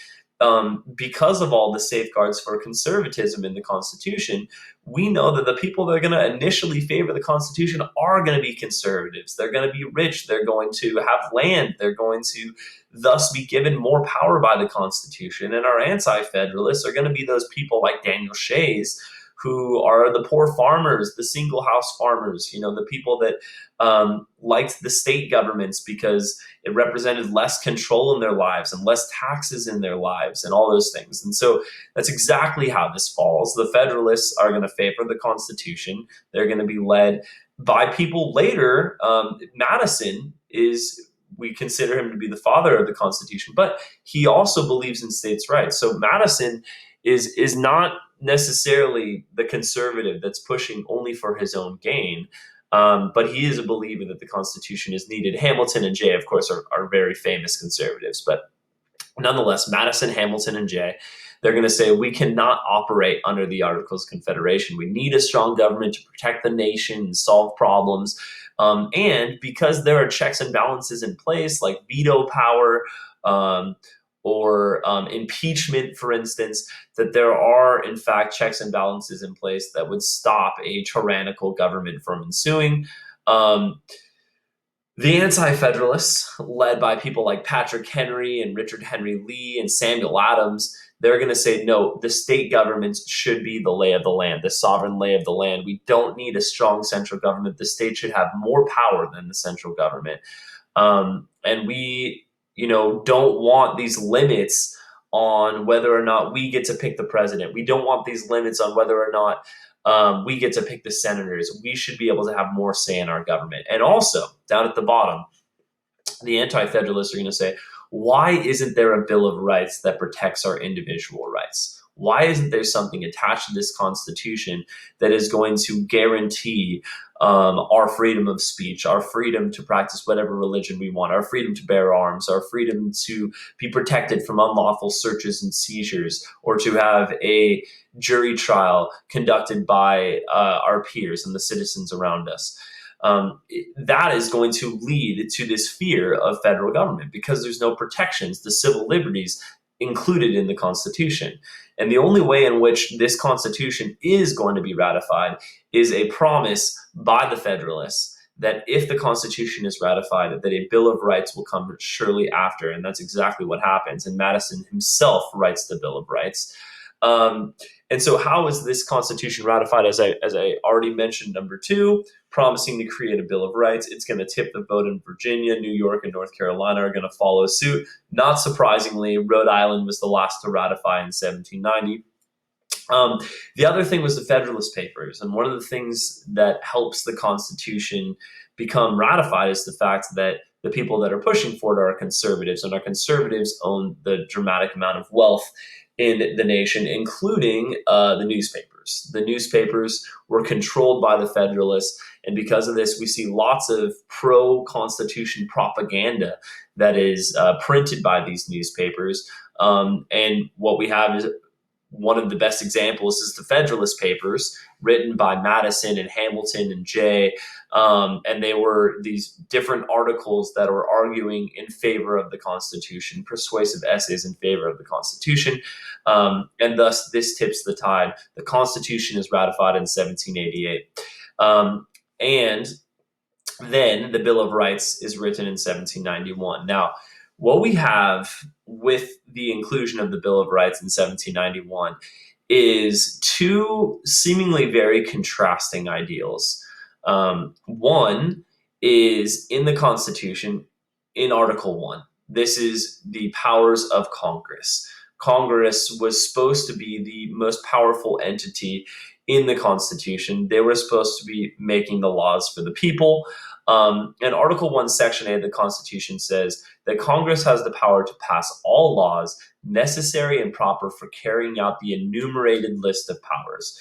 Because of all the safeguards for conservatism in the Constitution, we know that the people that are going to initially favor the Constitution are going to be conservatives. They're going to be rich. They're going to have land. They're going to thus be given more power by the Constitution. And our anti-federalists are going to be those people like Daniel Shays, who are the poor farmers, the single house farmers, the people that liked the state governments because it represented less control in their lives and less taxes in their lives and all those things. And so that's exactly how this falls. The Federalists are going to favor the Constitution. They're going to be led by people later. Madison we consider him to be the father of the Constitution, but he also believes in states' rights. So Madison is not necessarily the conservative that's pushing only for his own gain, but he is a believer that the Constitution is needed. Hamilton and Jay, of course, are very famous conservatives, but nonetheless, Madison, Hamilton, and Jay, they're going to say we cannot operate under the Articles of Confederation. We need a strong government to protect the nation and solve problems. And because there are checks and balances in place, like veto power, or impeachment, for instance, that there are, in fact, checks and balances in place that would stop a tyrannical government from ensuing. The anti-federalists, led by people like Patrick Henry and Richard Henry Lee and Samuel Adams, they're going to say, no, the state governments should be the lay of the land, the sovereign lay of the land. We don't need a strong central government. The state should have more power than the central government. And we don't want these limits on whether or not we get to pick the president. We don't want these limits on whether or not we get to pick the senators. We should be able to have more say in our government. And also, down at the bottom, the anti-federalists are going to say, why isn't there a Bill of Rights that protects our individual rights? Why isn't there something attached to this Constitution that is going to guarantee our freedom of speech, our freedom to practice whatever religion we want, our freedom to bear arms, our freedom to be protected from unlawful searches and seizures, or to have a jury trial conducted by our peers and the citizens around us? That is going to lead to this fear of federal government because there's no protections, the civil liberties included in the Constitution. And the only way in which this Constitution is going to be ratified is a promise by the Federalists that if the Constitution is ratified, that a Bill of Rights will come surely after, and that's exactly what happens. And Madison himself writes the Bill of Rights. Um, and so, how is this Constitution ratified? As I already mentioned, number two, promising to create a Bill of Rights. It's going to tip the vote in Virginia, New York, and North Carolina are going to follow suit. Not surprisingly, Rhode Island was the last to ratify in 1790. The other thing was the Federalist Papers. And one of the things that helps the Constitution become ratified is the fact that the people that are pushing for it are conservatives, and our conservatives own the dramatic amount of wealth in the nation, including the newspapers. The newspapers were controlled by the Federalists, and because of this, we see lots of pro-Constitution propaganda that is printed by these newspapers. And what we have is one of the best examples is the Federalist Papers, written by Madison and Hamilton and Jay. And they were these different articles that were arguing in favor of the Constitution, persuasive essays in favor of the Constitution. And thus, this tips the tide. The Constitution is ratified in 1788. And then the Bill of Rights is written in 1791. Now, what we have with the inclusion of the Bill of Rights in 1791 is two seemingly very contrasting ideals. One is in the Constitution, in Article 1. This is the powers of Congress. Congress was supposed to be the most powerful entity in the Constitution. They were supposed to be making the laws for the people. And Article 1, Section A of the Constitution says that Congress has the power to pass all laws necessary and proper for carrying out the enumerated list of powers.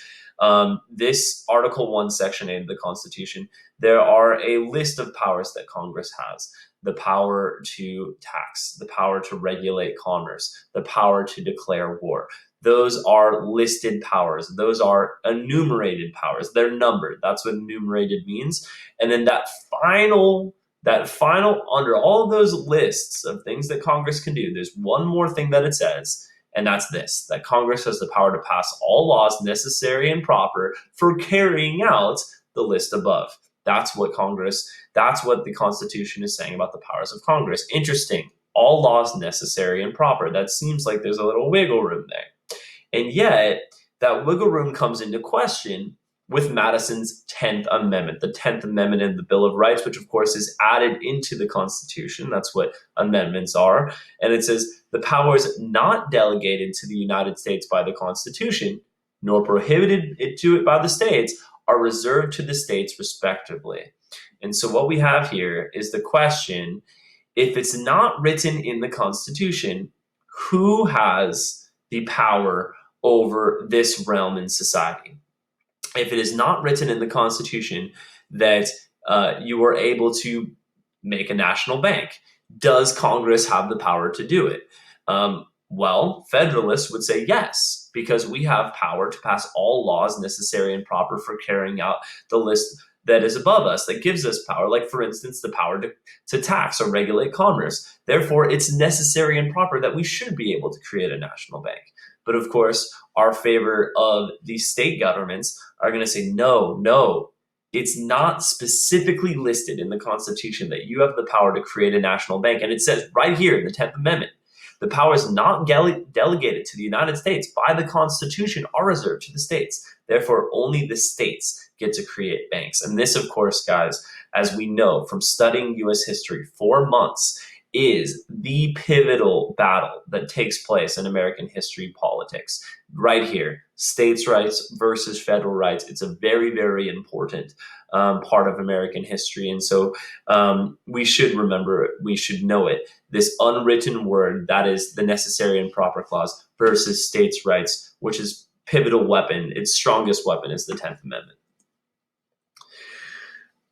This Article 1, Section A of the Constitution, there are a list of powers that Congress has. The power to tax, the power to regulate commerce, the power to declare war. Those are listed powers. Those are enumerated powers. They're numbered. That's what enumerated means. And then that final, under all of those lists of things that Congress can do, there's one more thing that it says, and that's this, that Congress has the power to pass all laws necessary and proper for carrying out the list above. That's what the Constitution is saying about the powers of Congress. Interesting. All laws necessary and proper. That seems like there's a little wiggle room there. And yet, that wiggle room comes into question with Madison's 10th Amendment, the 10th Amendment in the Bill of Rights, which of course is added into the Constitution. That's what amendments are. And it says, the powers not delegated to the United States by the Constitution, nor prohibited to it by the states, are reserved to the states respectively. And so what we have here is the question, if it's not written in the Constitution, who has the power over this realm in society? If it is not written in the Constitution that you are able to make a national bank, does Congress have the power to do it? Well, Federalists would say yes, because we have power to pass all laws necessary and proper for carrying out the list that is above us, that gives us power, like, for instance, the power to tax or regulate commerce. Therefore, it's necessary and proper that we should be able to create a national bank. But of course, our favor of the state governments are going to say, no, it's not specifically listed in the Constitution that you have the power to create a national bank. And it says right here in the 10th Amendment, the powers not delegated to the United States by the Constitution are reserved to the states. Therefore, only the states get to create banks. And this, of course, guys, as we know from studying U.S. history for months, is the pivotal battle that takes place in American history politics. Right here, states' rights versus federal rights. It's a very, very important part of American history. And so we should remember it. We should know it. This unwritten word, that is the necessary and proper clause, versus states' rights, which is pivotal weapon. Its strongest weapon is the 10th Amendment.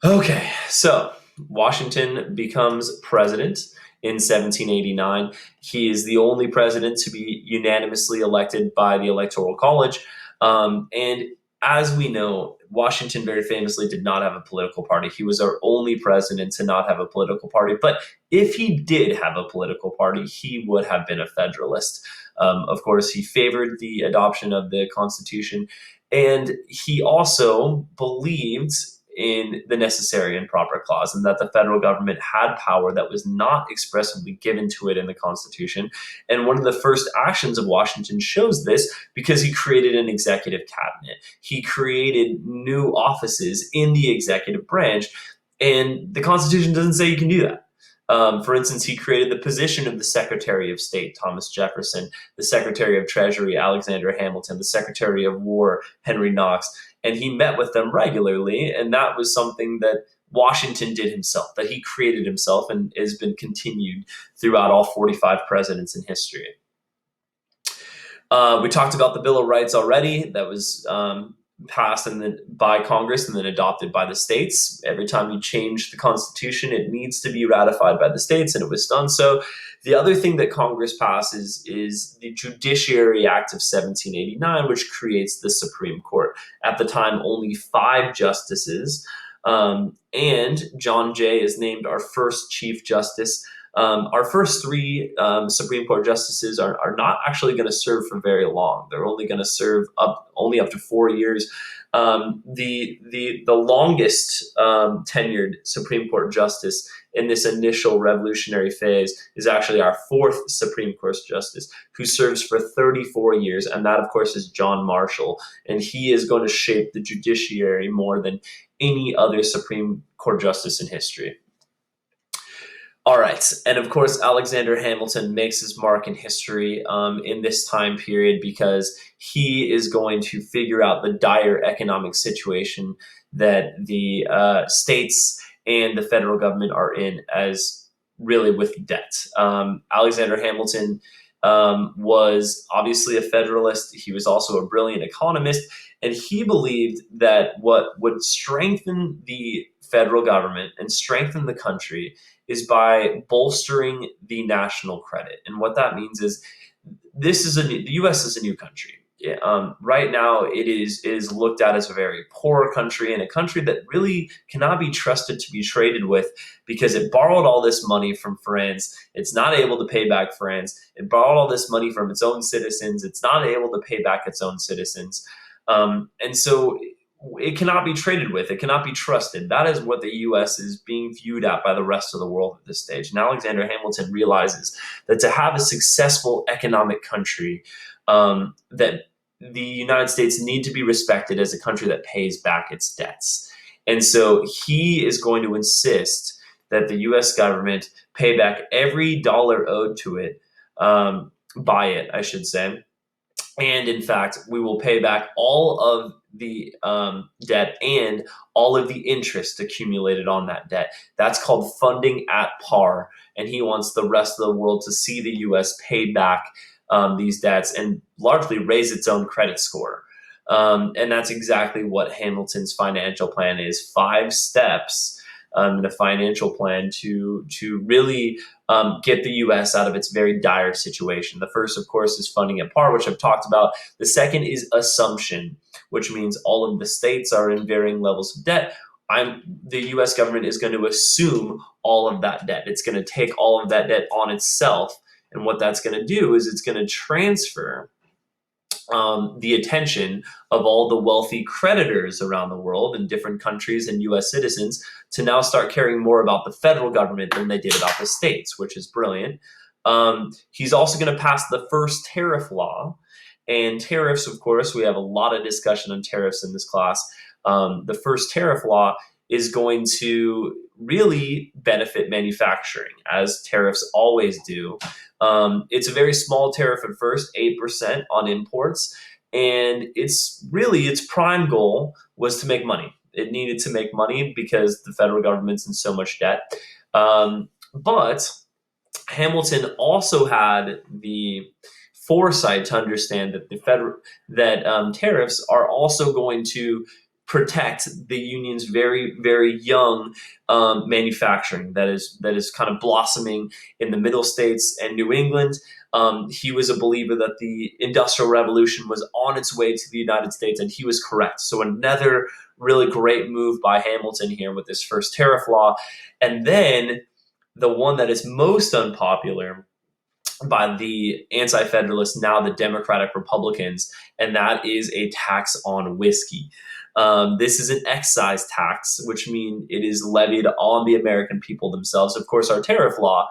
Okay, so Washington becomes president in 1789. He is the only president to be unanimously elected by the Electoral College. And as we know, Washington very famously did not have a political party. He was our only president to not have a political party. But if he did have a political party, he would have been a Federalist. Of course, he favored the adoption of the Constitution, and he also believed in the necessary and proper clause, and that the federal government had power that was not expressly given to it in the Constitution. And one of the first actions of Washington shows this because he created an executive cabinet. He created new offices in the executive branch, and the Constitution doesn't say you can do that. For instance, he created the position of the Secretary of State, Thomas Jefferson, the Secretary of Treasury, Alexander Hamilton, the Secretary of War, Henry Knox, and he met with them regularly, and that was something that Washington did himself, that he created himself, and has been continued throughout all 45 presidents in history. We talked about the Bill of Rights already. That was passed and then by Congress and then adopted by the states. Every time you change the Constitution, it needs to be ratified by the states, and it was done so. The other thing that Congress passes is the Judiciary Act of 1789, which creates the Supreme Court. At the time, only 5 justices, and John Jay is named our first Chief Justice. Our first 3 Supreme Court justices are not actually going to serve for very long. They're only going to serve up to 4 years. The longest tenured Supreme Court justice in this initial revolutionary phase is actually our 4th Supreme Court justice, who serves for 34 years, and that, of course, is John Marshall, and he is going to shape the judiciary more than any other Supreme Court justice in history. All right, and of course, Alexander Hamilton makes his mark in history in this time period because he is going to figure out the dire economic situation that the states and the federal government are in, as really with debt. Alexander Hamilton was obviously a Federalist. He was also a brilliant economist, and he believed that what would strengthen the federal government and strengthen the country is by bolstering the national credit. And what that means is the U.S. is a new country. Right now, it is looked at as a very poor country, and a country that really cannot be trusted to be traded with because it borrowed all this money from France. It's not able to pay back France. It borrowed all this money from its own citizens. It's not able to pay back its own citizens. And so it cannot be traded with. It cannot be trusted. That is what the U.S. is being viewed at by the rest of the world at this stage. And Alexander Hamilton realizes that to have a successful economic country, that the United States need to be respected as a country that pays back its debts. And so he is going to insist that the U.S. government pay back every dollar owed to it, by it, I should say. And in fact, we will pay back all of the debt and all of the interest accumulated on that debt. That's called funding at par. And he wants the rest of the world to see the U.S. pay back these debts and largely raise its own credit score. And that's exactly what Hamilton's financial plan is. 5 steps in a financial plan to really get the U.S. out of its very dire situation. The first, of course, is funding at par, which I've talked about. The second is assumption, which means all of the states are in varying levels of debt. The U.S. government is going to assume all of that debt. It's going to take all of that debt on itself. And what that's going to do is it's going to transfer the attention of all the wealthy creditors around the world in different countries and U.S. citizens to now start caring more about the federal government than they did about the states, which is brilliant. He's also going to pass the first tariff law. And tariffs, of course, we have a lot of discussion on tariffs in this class. The first tariff law is going to really benefit manufacturing, as tariffs always do. It's a very small tariff at first, 8% on imports, and its prime goal was to make money. It needed to make money because the federal government's in so much debt. But Hamilton also had the foresight to understand that tariffs are also going to protect the union's very, very young manufacturing that is kind of blossoming in the Middle States and New England. He was a believer that the Industrial Revolution was on its way to the United States, and he was correct. So another really great move by Hamilton here with this first tariff law. And then the one that is most unpopular by the anti-federalists, now the Democratic Republicans, and that is a tax on whiskey. This is an excise tax, which means it is levied on the American people themselves. Of course, our tariff law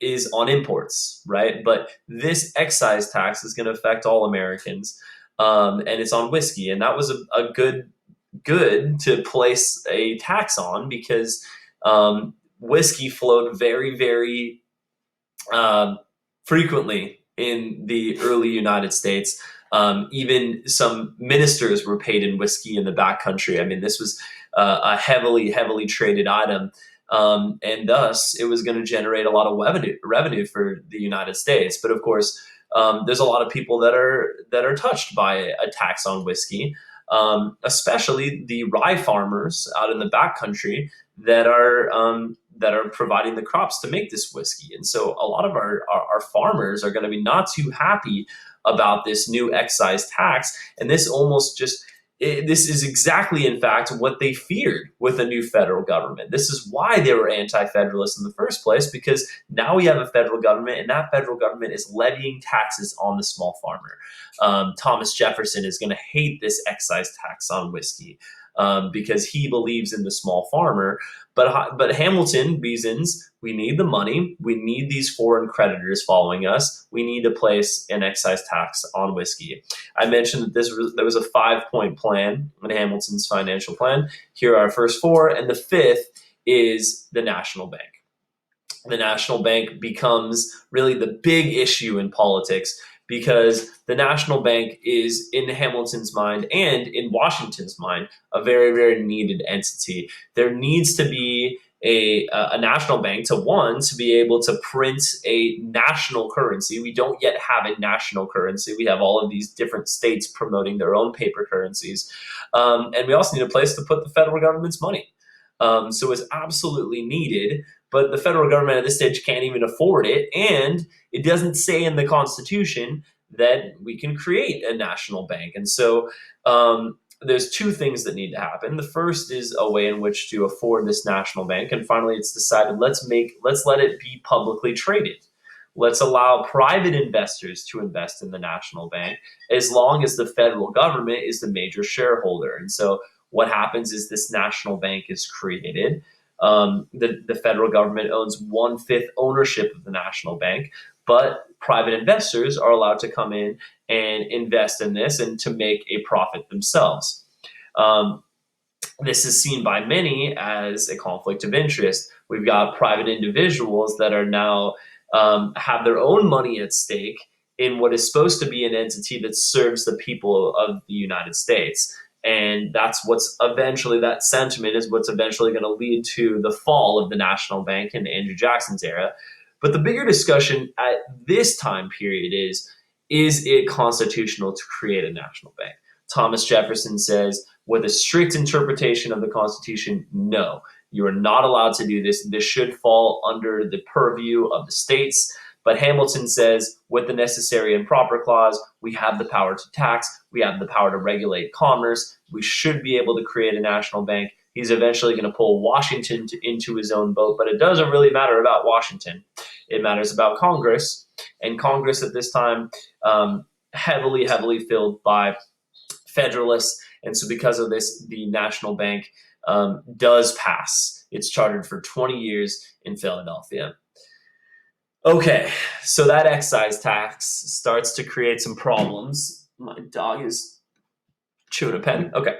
is on imports, right? But this excise tax is going to affect all Americans, and it's on whiskey. And that was a good to place a tax on because whiskey flowed very, very frequently in the early United States. Even some ministers were paid in whiskey in the backcountry. I mean, this was a heavily, heavily traded item. And thus, it was going to generate a lot of revenue for the United States. But of course, there's a lot of people that are touched by a tax on whiskey, especially the rye farmers out in the backcountry that are providing the crops to make this whiskey. And so a lot of our farmers are going to be not too happy about this new excise tax. And this almost just this is exactly, in fact, what they feared with the new federal government. This is why they were anti-federalist in the first place, because now we have a federal government, and that federal government is levying taxes on the small farmer. Thomas Jefferson is going to hate this excise tax on whiskey because he believes in the small farmer. But Hamilton reasons we need the money, we need these foreign creditors following us, we need to place an excise tax on whiskey. I mentioned that there was a 5-point plan in Hamilton's financial plan. Here are our first 4, and the 5th is the National Bank. The National Bank becomes really the big issue in politics because the National Bank is, in Hamilton's mind and in Washington's mind, a very, very needed entity. There needs to be a national bank to be able to print a national currency. We don't yet have a national currency. We have all of these different states promoting their own paper currencies. And we also need a place to put the federal government's money. So it's absolutely needed, but the federal government at this stage can't even afford it, and it doesn't say in the Constitution that we can create a national bank. And so there's 2 things that need to happen. The first is a way in which to afford this national bank, and finally it's decided let's let it be publicly traded. Let's allow private investors to invest in the national bank as long as the federal government is the major shareholder. And so what happens is this national bank is created. The federal government owns 1/5 ownership of the national bank, but private investors are allowed to come in and invest in this and to make a profit themselves. This is seen by many as a conflict of interest. We've got private individuals that are now have their own money at stake in what is supposed to be an entity that serves the people of the United States. And that sentiment is what's eventually going to lead to the fall of the national bank in Andrew Jackson's era. But the bigger discussion at this time period is it constitutional to create a national bank? Thomas Jefferson says, with a strict interpretation of the Constitution, no, you are not allowed to do this. This should fall under the purview of the states. But Hamilton says, with the necessary and proper clause, we have the power to tax, we have the power to regulate commerce, we should be able to create a national bank. He's eventually going to pull Washington into his own boat, but it doesn't really matter about Washington. It matters about Congress, and Congress at this time heavily, heavily filled by Federalists. And so because of this, the national bank does pass. It's chartered for 20 years in Philadelphia. Okay, so that excise tax starts to create some problems. My dog is chewing a pen. Okay.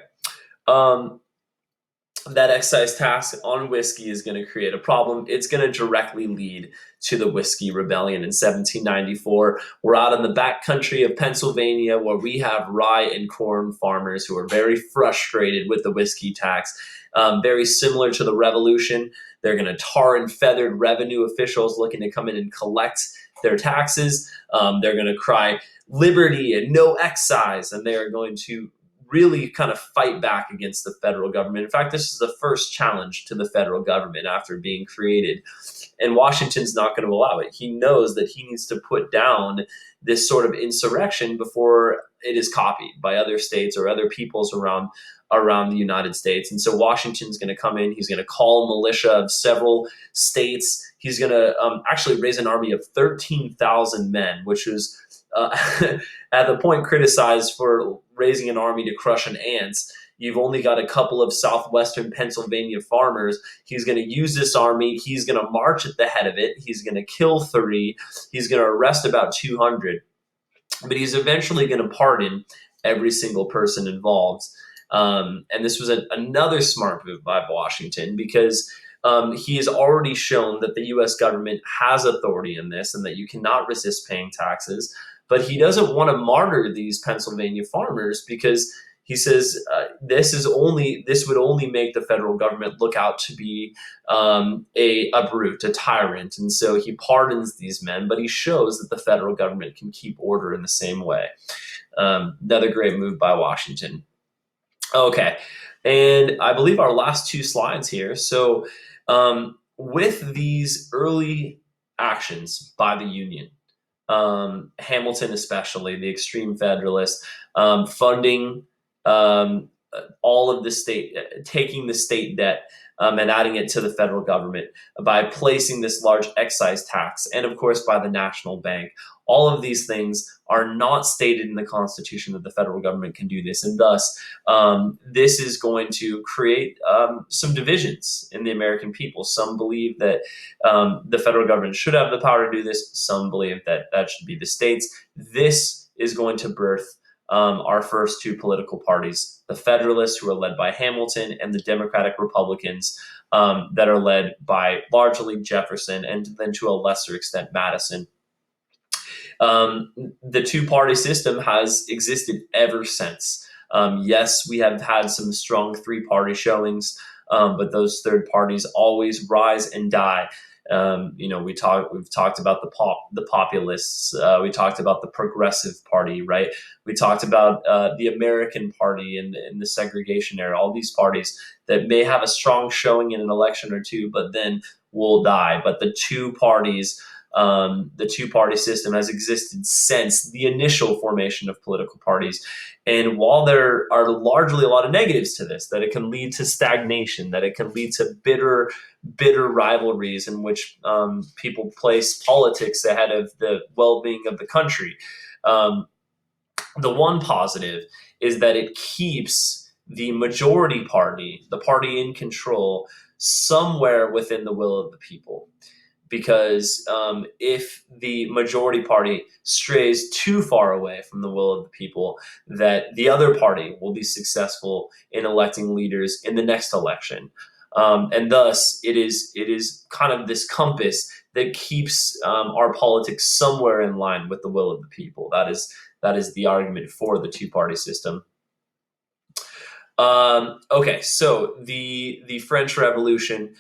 That excise tax on whiskey is going to create a problem. It's going to directly lead to the Whiskey Rebellion in 1794. We're out in the back country of Pennsylvania where we have rye and corn farmers who are very frustrated with the whiskey tax. Very similar to the Revolution. They're going to tar and feather revenue officials looking to come in and collect their taxes. They're going to cry liberty and no excise, and they are going to really kind of fight back against the federal government. In fact, this is the first challenge to the federal government after being created. And Washington's not going to allow it. He knows that he needs to put down this sort of insurrection before it is copied by other states or other peoples around the United States. And so Washington's going to come in. He's going to call a militia of several states. He's going to actually raise an army of 13,000 men, which was at the point criticized for raising an army to crush an ant. You've only got a couple of southwestern Pennsylvania farmers. He's going to use this army. He's going to march at the head of it. He's going to kill 3. He's going to arrest about 200. But he's eventually going to pardon every single person involved. And this was another smart move by Washington, because he has already shown that the U.S. government has authority in this and that you cannot resist paying taxes. But he doesn't want to martyr these Pennsylvania farmers, because he says this would only make the federal government look out to be a brute, a tyrant. And so he pardons these men, but he shows that the federal government can keep order in the same way. Another great move by Washington. Okay, and I believe our last 2 slides here. So with these early actions by the Union, Hamilton especially, the extreme Federalists, funding all of the state, taking the state debt and adding it to the federal government by placing this large excise tax, and of course by the National Bank. All of these things are not stated in the Constitution that the federal government can do this, and thus this is going to create some divisions in the American people. Some believe that the federal government should have the power to do this. Some believe that that should be the states. This is going to birth our first 2 political parties, the Federalists, who are led by Hamilton, and the Democratic Republicans that are led by largely Jefferson, and then to a lesser extent Madison. The 2-party system has existed ever since. Yes, we have had some strong 3-party showings, but those third parties always rise and die. We've talked about the populists. We talked about the Progressive Party, right? We talked about the American Party in the segregation era. All these parties that may have a strong showing in an election or 2, but then will die. But the 2 parties, the 2-party system has existed since the initial formation of political parties. And while there are largely a lot of negatives to this, that it can lead to stagnation, that it can lead to bitter rivalries in which people place politics ahead of the well-being of the country. The one positive is that it keeps the majority party, the party in control, somewhere within the will of the people. Because if the majority party strays too far away from the will of the people, that the other party will be successful in electing leaders in the next election. And thus, it is kind of this compass that keeps our politics somewhere in line with the will of the people. That is the argument for the 2-party system. Okay, so the French Revolution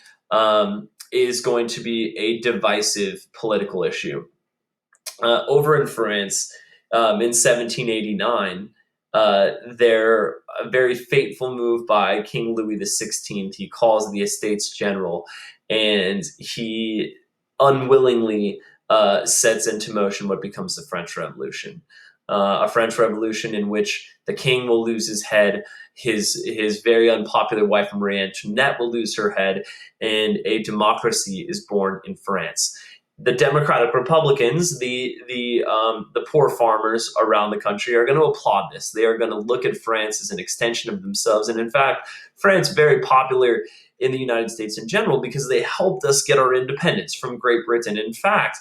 is going to be a divisive political issue. Over in France, in 1789, a very fateful move by King Louis XVI. He calls the Estates General, and he unwillingly sets into motion what becomes the French Revolution. A French Revolution in which the king will lose his head, his very unpopular wife Marie Antoinette will lose her head, and a democracy is born in France. The Democratic Republicans, the poor farmers around the country, are going to applaud this. They are going to look at France as an extension of themselves, and in fact, France very popular in the United States in general because they helped us get our independence from Great Britain. In fact,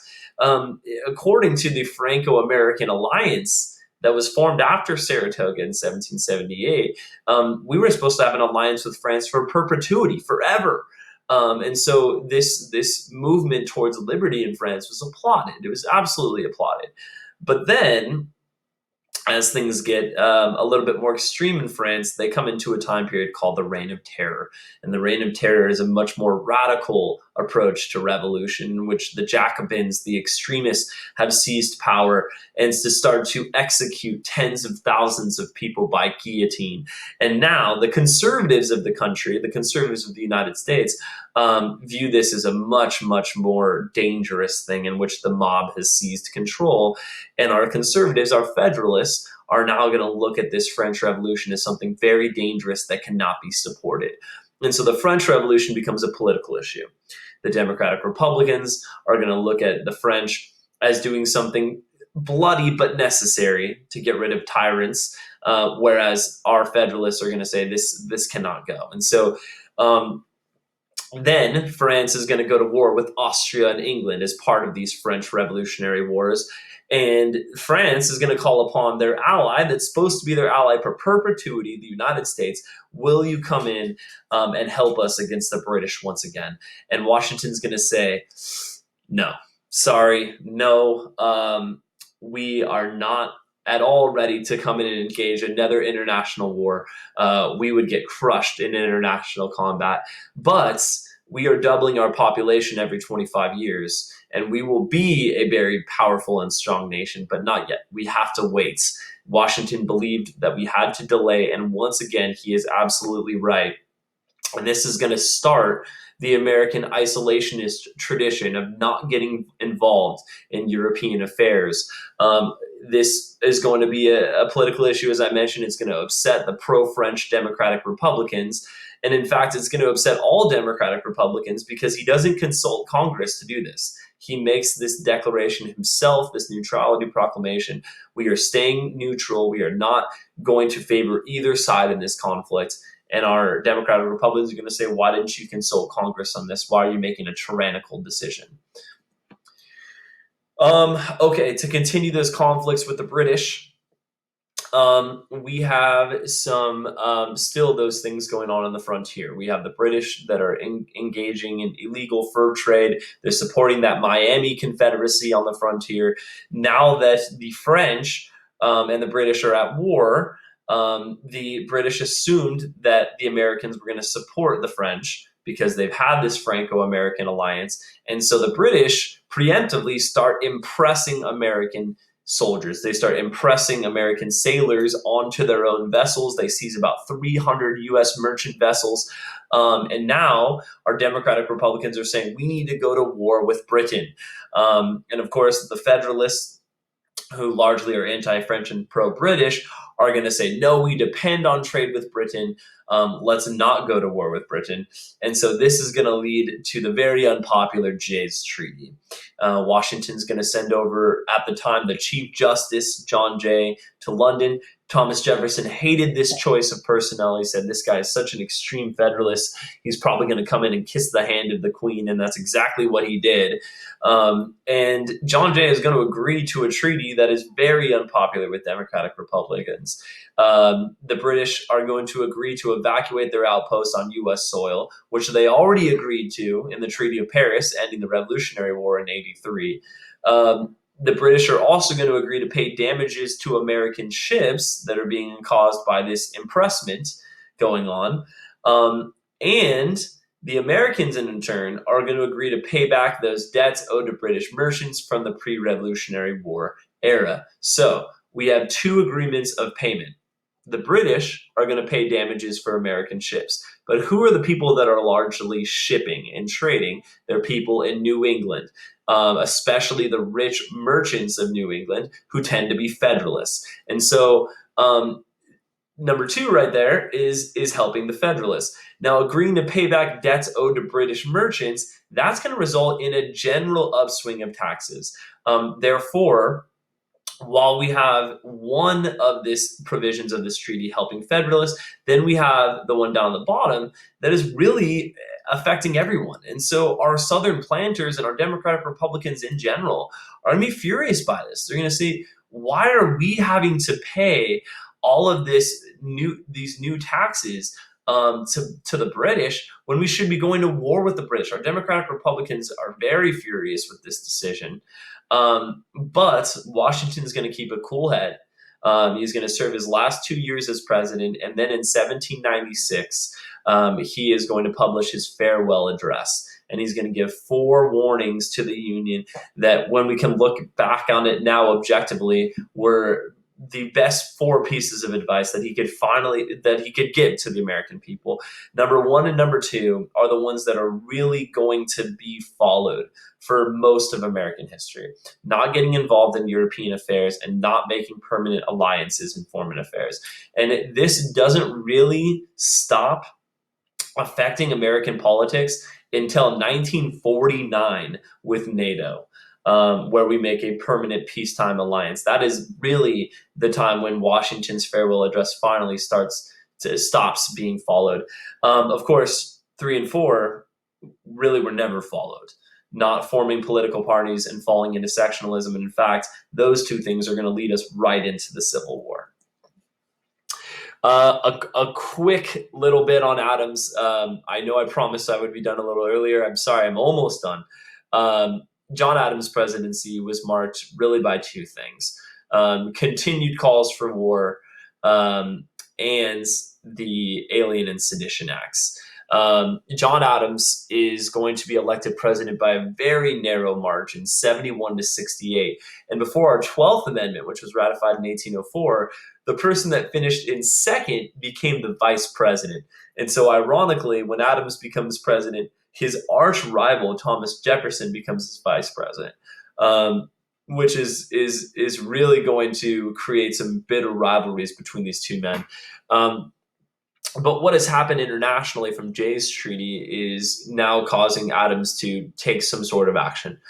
according to the Franco-American Alliance that was formed after Saratoga in 1778, we were supposed to have an alliance with France for perpetuity, forever. And so this movement towards liberty in France was applauded. It was absolutely applauded. But then, as things get a little bit more extreme in France, they come into a time period called the Reign of Terror. And the Reign of Terror is a much more radical approach to revolution in which the Jacobins, the extremists, have seized power and to start to execute tens of thousands of people by guillotine. And now the conservatives of the country, the conservatives of the United States, view this as a much, much more dangerous thing in which the mob has seized control. And our conservatives, our federalists, are now going to look at this French Revolution as something very dangerous that cannot be supported. And so the French Revolution becomes a political issue. The Democratic Republicans are going to look at the French as doing something bloody but necessary to get rid of tyrants, whereas our Federalists are going to say this cannot go. And so um, then France is going to go to war with Austria and England as part of these French Revolutionary Wars. And France is going to call upon their ally, that's supposed to be their ally for perpetuity, the United States. Will you come in and help us against the British once again? And Washington's going to say, no, sorry, no, we are not at all ready to come in and engage another international war. We would get crushed in international combat. But we are doubling our population every 25 years, and we will be a very powerful and strong nation, but not yet. We have to wait. Washington believed that we had to delay, and once again, he is absolutely right. And this is going to start the American isolationist tradition of not getting involved in European affairs. This is going to be a political issue, as I mentioned. It's going to upset the pro-French Democratic Republicans. And in fact, it's going to upset all Democratic Republicans because he doesn't consult Congress to do this. He makes this declaration himself, this neutrality proclamation. We are staying neutral. We are not going to favor either side in this conflict. And our Democratic Republicans are going to say, why didn't you consult Congress on this? Why are you making a tyrannical decision? Okay, to continue those conflicts with the British, we have some still those things going on the frontier. We have the British that are engaging in illegal fur trade. They're supporting that Miami Confederacy on the frontier. Now that the French and the British are at war, the British assumed that the Americans were going to support the French because they've had this Franco-American alliance. And so the British preemptively start impressing American soldiers. They start impressing American sailors onto their own vessels. They seize about 300 U.S. merchant vessels. And now our Democratic Republicans are saying we need to go to war with Britain. And of course, the Federalists, who largely are anti-French and pro-British, are going to say, no, we depend on trade with Britain. Let's not go to war with Britain. And so this is going to lead to the very unpopular Jay's Treaty. Washington's going to send over, at the time, the Chief Justice, John Jay, to London. Thomas Jefferson hated this choice of personnel. He said, this guy is such an extreme Federalist. He's probably going to come in and kiss the hand of the Queen, and that's exactly what he did. And John Jay is going to agree to a treaty that is very unpopular with Democratic Republicans. The British are going to agree to evacuate their outposts on U.S. soil, which they already agreed to in the Treaty of Paris, ending the Revolutionary War in '83. The British are also going to agree to pay damages to American ships that are being caused by this impressment going on. And the Americans, in turn, are going to agree to pay back those debts owed to British merchants from the pre-Revolutionary War era. So we have two agreements of payment. The British are going to pay damages for American ships. But who are the people that are largely shipping and trading? They're people in New England, especially the rich merchants of New England who tend to be Federalists. And so number two right there is helping the Federalists. Now, agreeing to pay back debts owed to British merchants, that's going to result in a general upswing of taxes. Therefore, while we have one of these provisions of this treaty helping Federalists, then we have the one down the bottom that is really affecting everyone. And so our Southern planters and our Democratic Republicans in general are going to be furious by this. They're going to say, why are we having to pay all of these new taxes to the British when we should be going to war with the British? Our Democratic Republicans are very furious with this decision. But Washington is going to keep a cool head. He's going to serve his last 2 years as president. And then in 1796, he is going to publish his farewell address. And he's going to give 4 warnings to the Union that, when we can look back on it now objectively, were the best 4 pieces of advice that he could give to the American people. Number 1 and number 2 are the ones that are really going to be followed for most of American history. Not getting involved in European affairs and not making permanent alliances in foreign affairs. And this doesn't really stop affecting American politics until 1949 with NATO. where we make a permanent peacetime alliance. That is really the time when Washington's farewell address finally stops being followed. Of course, 3 and 4 really were never followed. Not forming political parties and falling into sectionalism. And in fact, those two things are going to lead us right into the Civil War. A quick little bit on Adams. I know I promised I would be done a little earlier. I'm sorry, I'm almost done. John Adams' presidency was marked really by two things: continued calls for war, and the Alien and Sedition Acts. John Adams is going to be elected president by a very narrow margin, 71 to 68. And before our 12th Amendment, which was ratified in 1804, the person that finished in second became the vice president. And so, ironically, when Adams becomes president, his arch rival, Thomas Jefferson, becomes his vice president. Which is really going to create some bitter rivalries between these two men. But what has happened internationally from Jay's Treaty is now causing Adams to take some sort of action.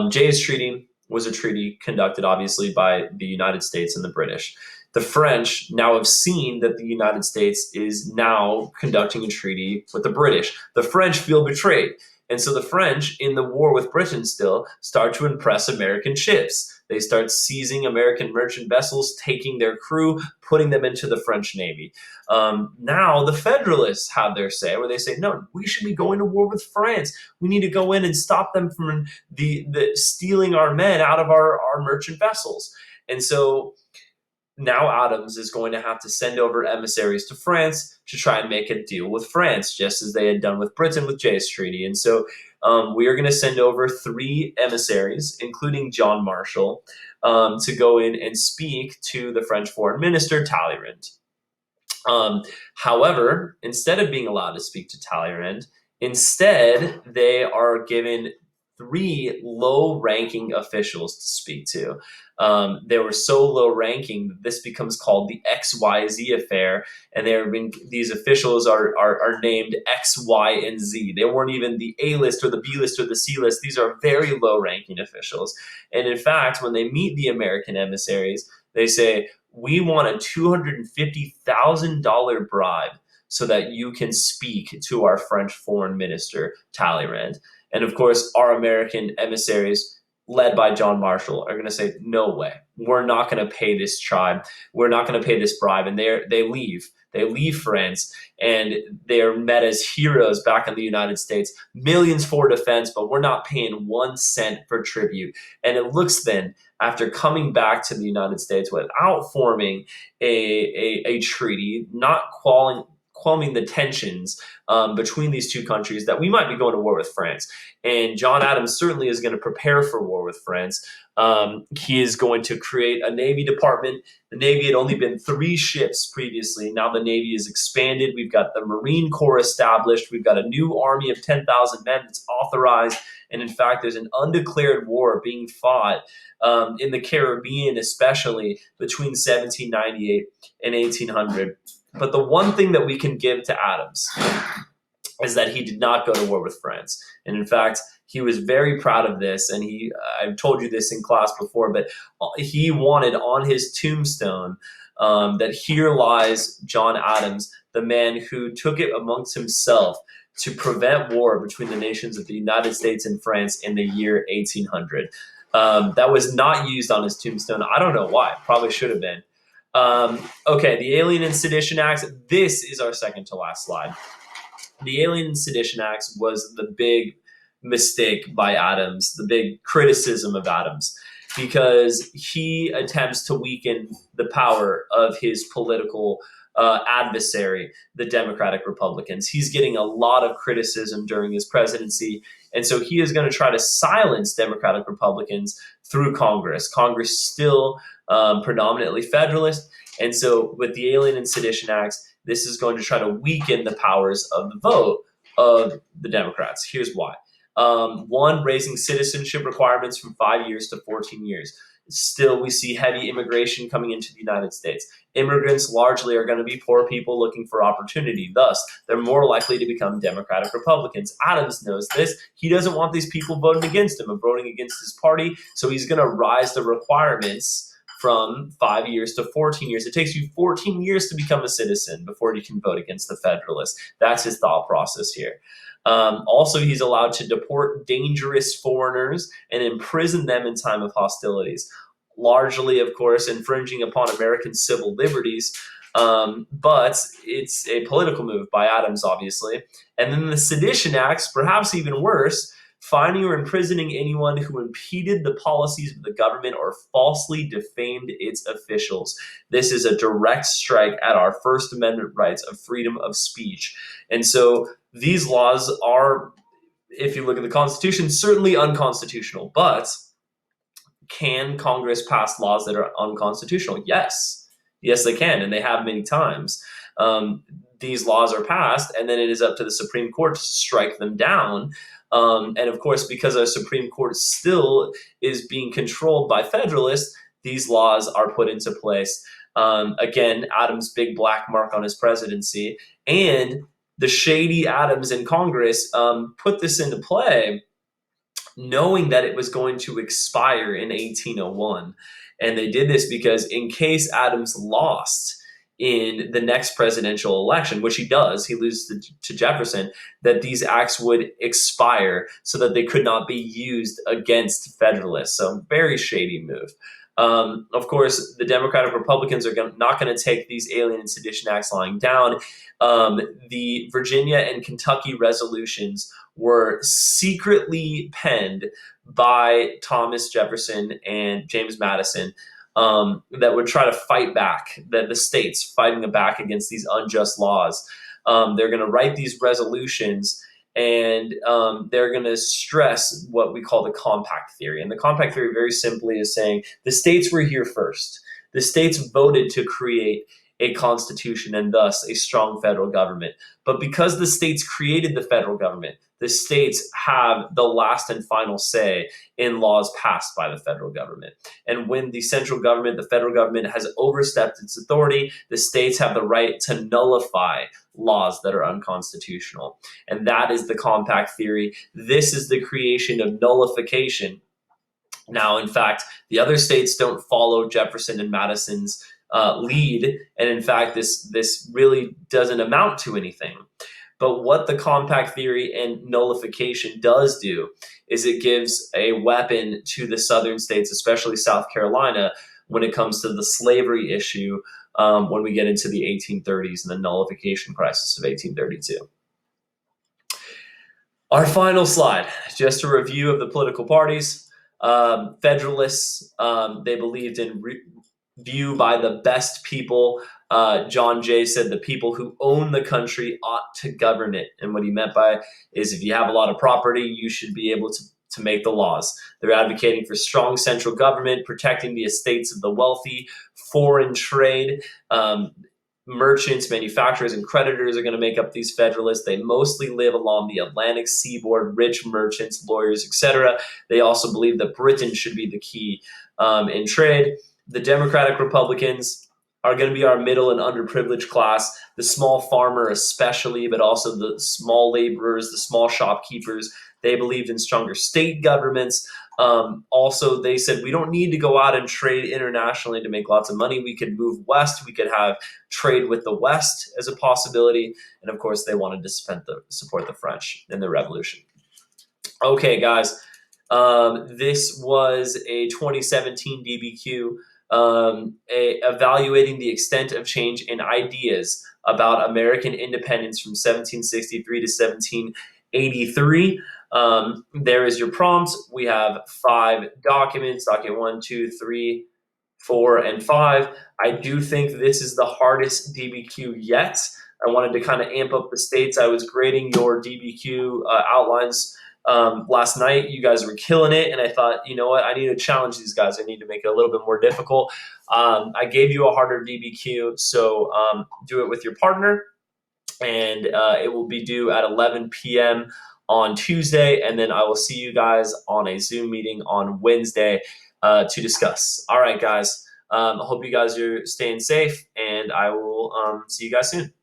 Jay's Treaty was a treaty conducted, obviously, by the United States and the British. The French now have seen that the United States is now conducting a treaty with the British. The French feel betrayed. And so the French, in the war with Britain still, start to impress American ships. They start seizing American merchant vessels, taking their crew, putting them into the French Navy. Now the Federalists have their say, where they say, no, we should be going to war with France. We need to go in and stop them from the stealing our men out of our merchant vessels. And so now Adams is going to have to send over emissaries to France to try and make a deal with France, just as they had done with Britain with Jay's Treaty. And so we are going to send over 3 emissaries, including John Marshall, to go in and speak to the French foreign minister, Talleyrand. However, instead of being allowed to speak to Talleyrand, instead they are given 3 low-ranking officials to speak to. They were so low-ranking that this becomes called the XYZ affair, and these officials are named X, Y, and Z. They weren't even the A-list or the B-list or the C-list. These are very low-ranking officials. And in fact, when they meet the American emissaries, they say, we want a $250,000 bribe so that you can speak to our French foreign minister, Talleyrand. And of course, our American emissaries, led by John Marshall, are going to say, no way, we're not going to pay this tribe. We're not going to pay this bribe. And they leave. They leave France, and they're met as heroes back in the United States. Millions for defense, but we're not paying 1 cent for tribute. And it looks then, after coming back to the United States without forming a treaty, not quelling the tensions between these two countries, that we might be going to war with France. And John Adams certainly is going to prepare for war with France. He is going to create a Navy department. The Navy had only been 3 ships previously. Now the Navy is expanded. We've got the Marine Corps established. We've got a new army of 10,000 men that's authorized. And in fact, there's an undeclared war being fought in the Caribbean, especially between 1798 and 1800. But the one thing that we can give to Adams is that he did not go to war with France. And in fact, he was very proud of this. And I've told you this in class before, but he wanted on his tombstone that here lies John Adams, the man who took it amongst himself to prevent war between the nations of the United States and France in the year 1800. That was not used on his tombstone. I don't know why. Probably should have been. Okay, the Alien and Sedition Acts. This is our second to last slide. The Alien and Sedition Acts was the big mistake by Adams, the big criticism of Adams, because he attempts to weaken the power of his political adversary, the Democratic Republicans. He's getting a lot of criticism during his presidency, and so he is going to try to silence Democratic Republicans through Congress. Congress still predominantly Federalist, and so with the Alien and Sedition Acts, this is going to try to weaken the powers of the vote of the Democrats. Here's why. 1, raising citizenship requirements from 5 years to 14 years. Still, we see heavy immigration coming into the United States. Immigrants largely are going to be poor people looking for opportunity. Thus, they're more likely to become Democratic Republicans. Adams knows this. He doesn't want these people voting against him and voting against his party, so he's going to rise the requirements from 5 years to 14 years. It takes you 14 years to become a citizen before you can vote against the Federalists. That's his thought process here. Also, he's allowed to deport dangerous foreigners and imprison them in time of hostilities, largely, of course, infringing upon American civil liberties. But it's a political move by Adams, obviously. And then the Sedition Acts, perhaps even worse, fining or imprisoning anyone who impeded the policies of the government or falsely defamed its officials. This is a direct strike at our First Amendment rights of freedom of speech. And so these laws are, if you look at the Constitution, certainly unconstitutional. But can Congress pass laws that are unconstitutional? Yes. Yes, they can, and they have many times. These laws are passed, and then it is up to the Supreme Court to strike them down. And of course, because our Supreme Court still is being controlled by Federalists, these laws are put into place. Again, Adams' big black mark on his presidency, and the shady Adams in Congress put this into play knowing that it was going to expire in 1801. And they did this because in case Adams lost in the next presidential election, which he does, he loses to Jefferson, that these acts would expire so that they could not be used against Federalists. So very shady move. Of course, the Democratic Republicans are not going to take these Alien and Sedition Acts lying down. The Virginia and Kentucky resolutions were secretly penned by Thomas Jefferson and James Madison that would try to fight back, the states fighting back against these unjust laws. They're going to write these resolutions, and they're going to stress what we call the compact theory. And the compact theory very simply is saying the states were here first. The states voted to create a constitution and thus a strong federal government. But because the states created the federal government, the states have the last and final say in laws passed by the federal government. And when the central government, the federal government, has overstepped its authority, the states have the right to nullify laws that are unconstitutional. And that is the compact theory. This is the creation of nullification. Now, in fact, the other states don't follow Jefferson and Madison's lead, and in fact, this really doesn't amount to anything. But what the compact theory and nullification does do is it gives a weapon to the southern states, especially South Carolina, when it comes to the slavery issue when we get into the 1830s and the nullification crisis of 1832. Our final slide, just a review of the political parties. Federalists, they believed in view by the best people. John Jay said the people who own the country ought to govern it. And what he meant by is if you have a lot of property, you should be able to make the laws. They're advocating for strong central government, protecting the estates of the wealthy, foreign trade. Merchants, manufacturers, and creditors are going to make up these Federalists. They mostly live along the Atlantic seaboard, rich merchants, lawyers, etc. They also believe that Britain should be the key in trade. The Democratic Republicans are going to be our middle and underprivileged class, the small farmer especially, but also the small laborers, the small shopkeepers. They believed in stronger state governments. Also, they said we don't need to go out and trade internationally to make lots of money. We could move west. We could have trade with the West as a possibility. And of course, they wanted to support the French in the Revolution. Okay, guys, this was a 2017 DBQ. Evaluating the extent of change in ideas about American independence from 1763 to 1783. There is your prompt. We have 5 documents, document 1, 2, 3, 4, and 5. I do think this is the hardest DBQ yet. I wanted to kind of amp up the states. I was grading your DBQ outlines last night. You guys were killing it, and I thought, you know what, I need to challenge these guys. I need to make it a little bit more difficult. I gave you a harder DBQ, so do it with your partner, and it will be due at 11 p.m. on Tuesday, and then I will see you guys on a Zoom meeting on Wednesday to discuss. All right, guys. I hope you guys are staying safe, and I will see you guys soon.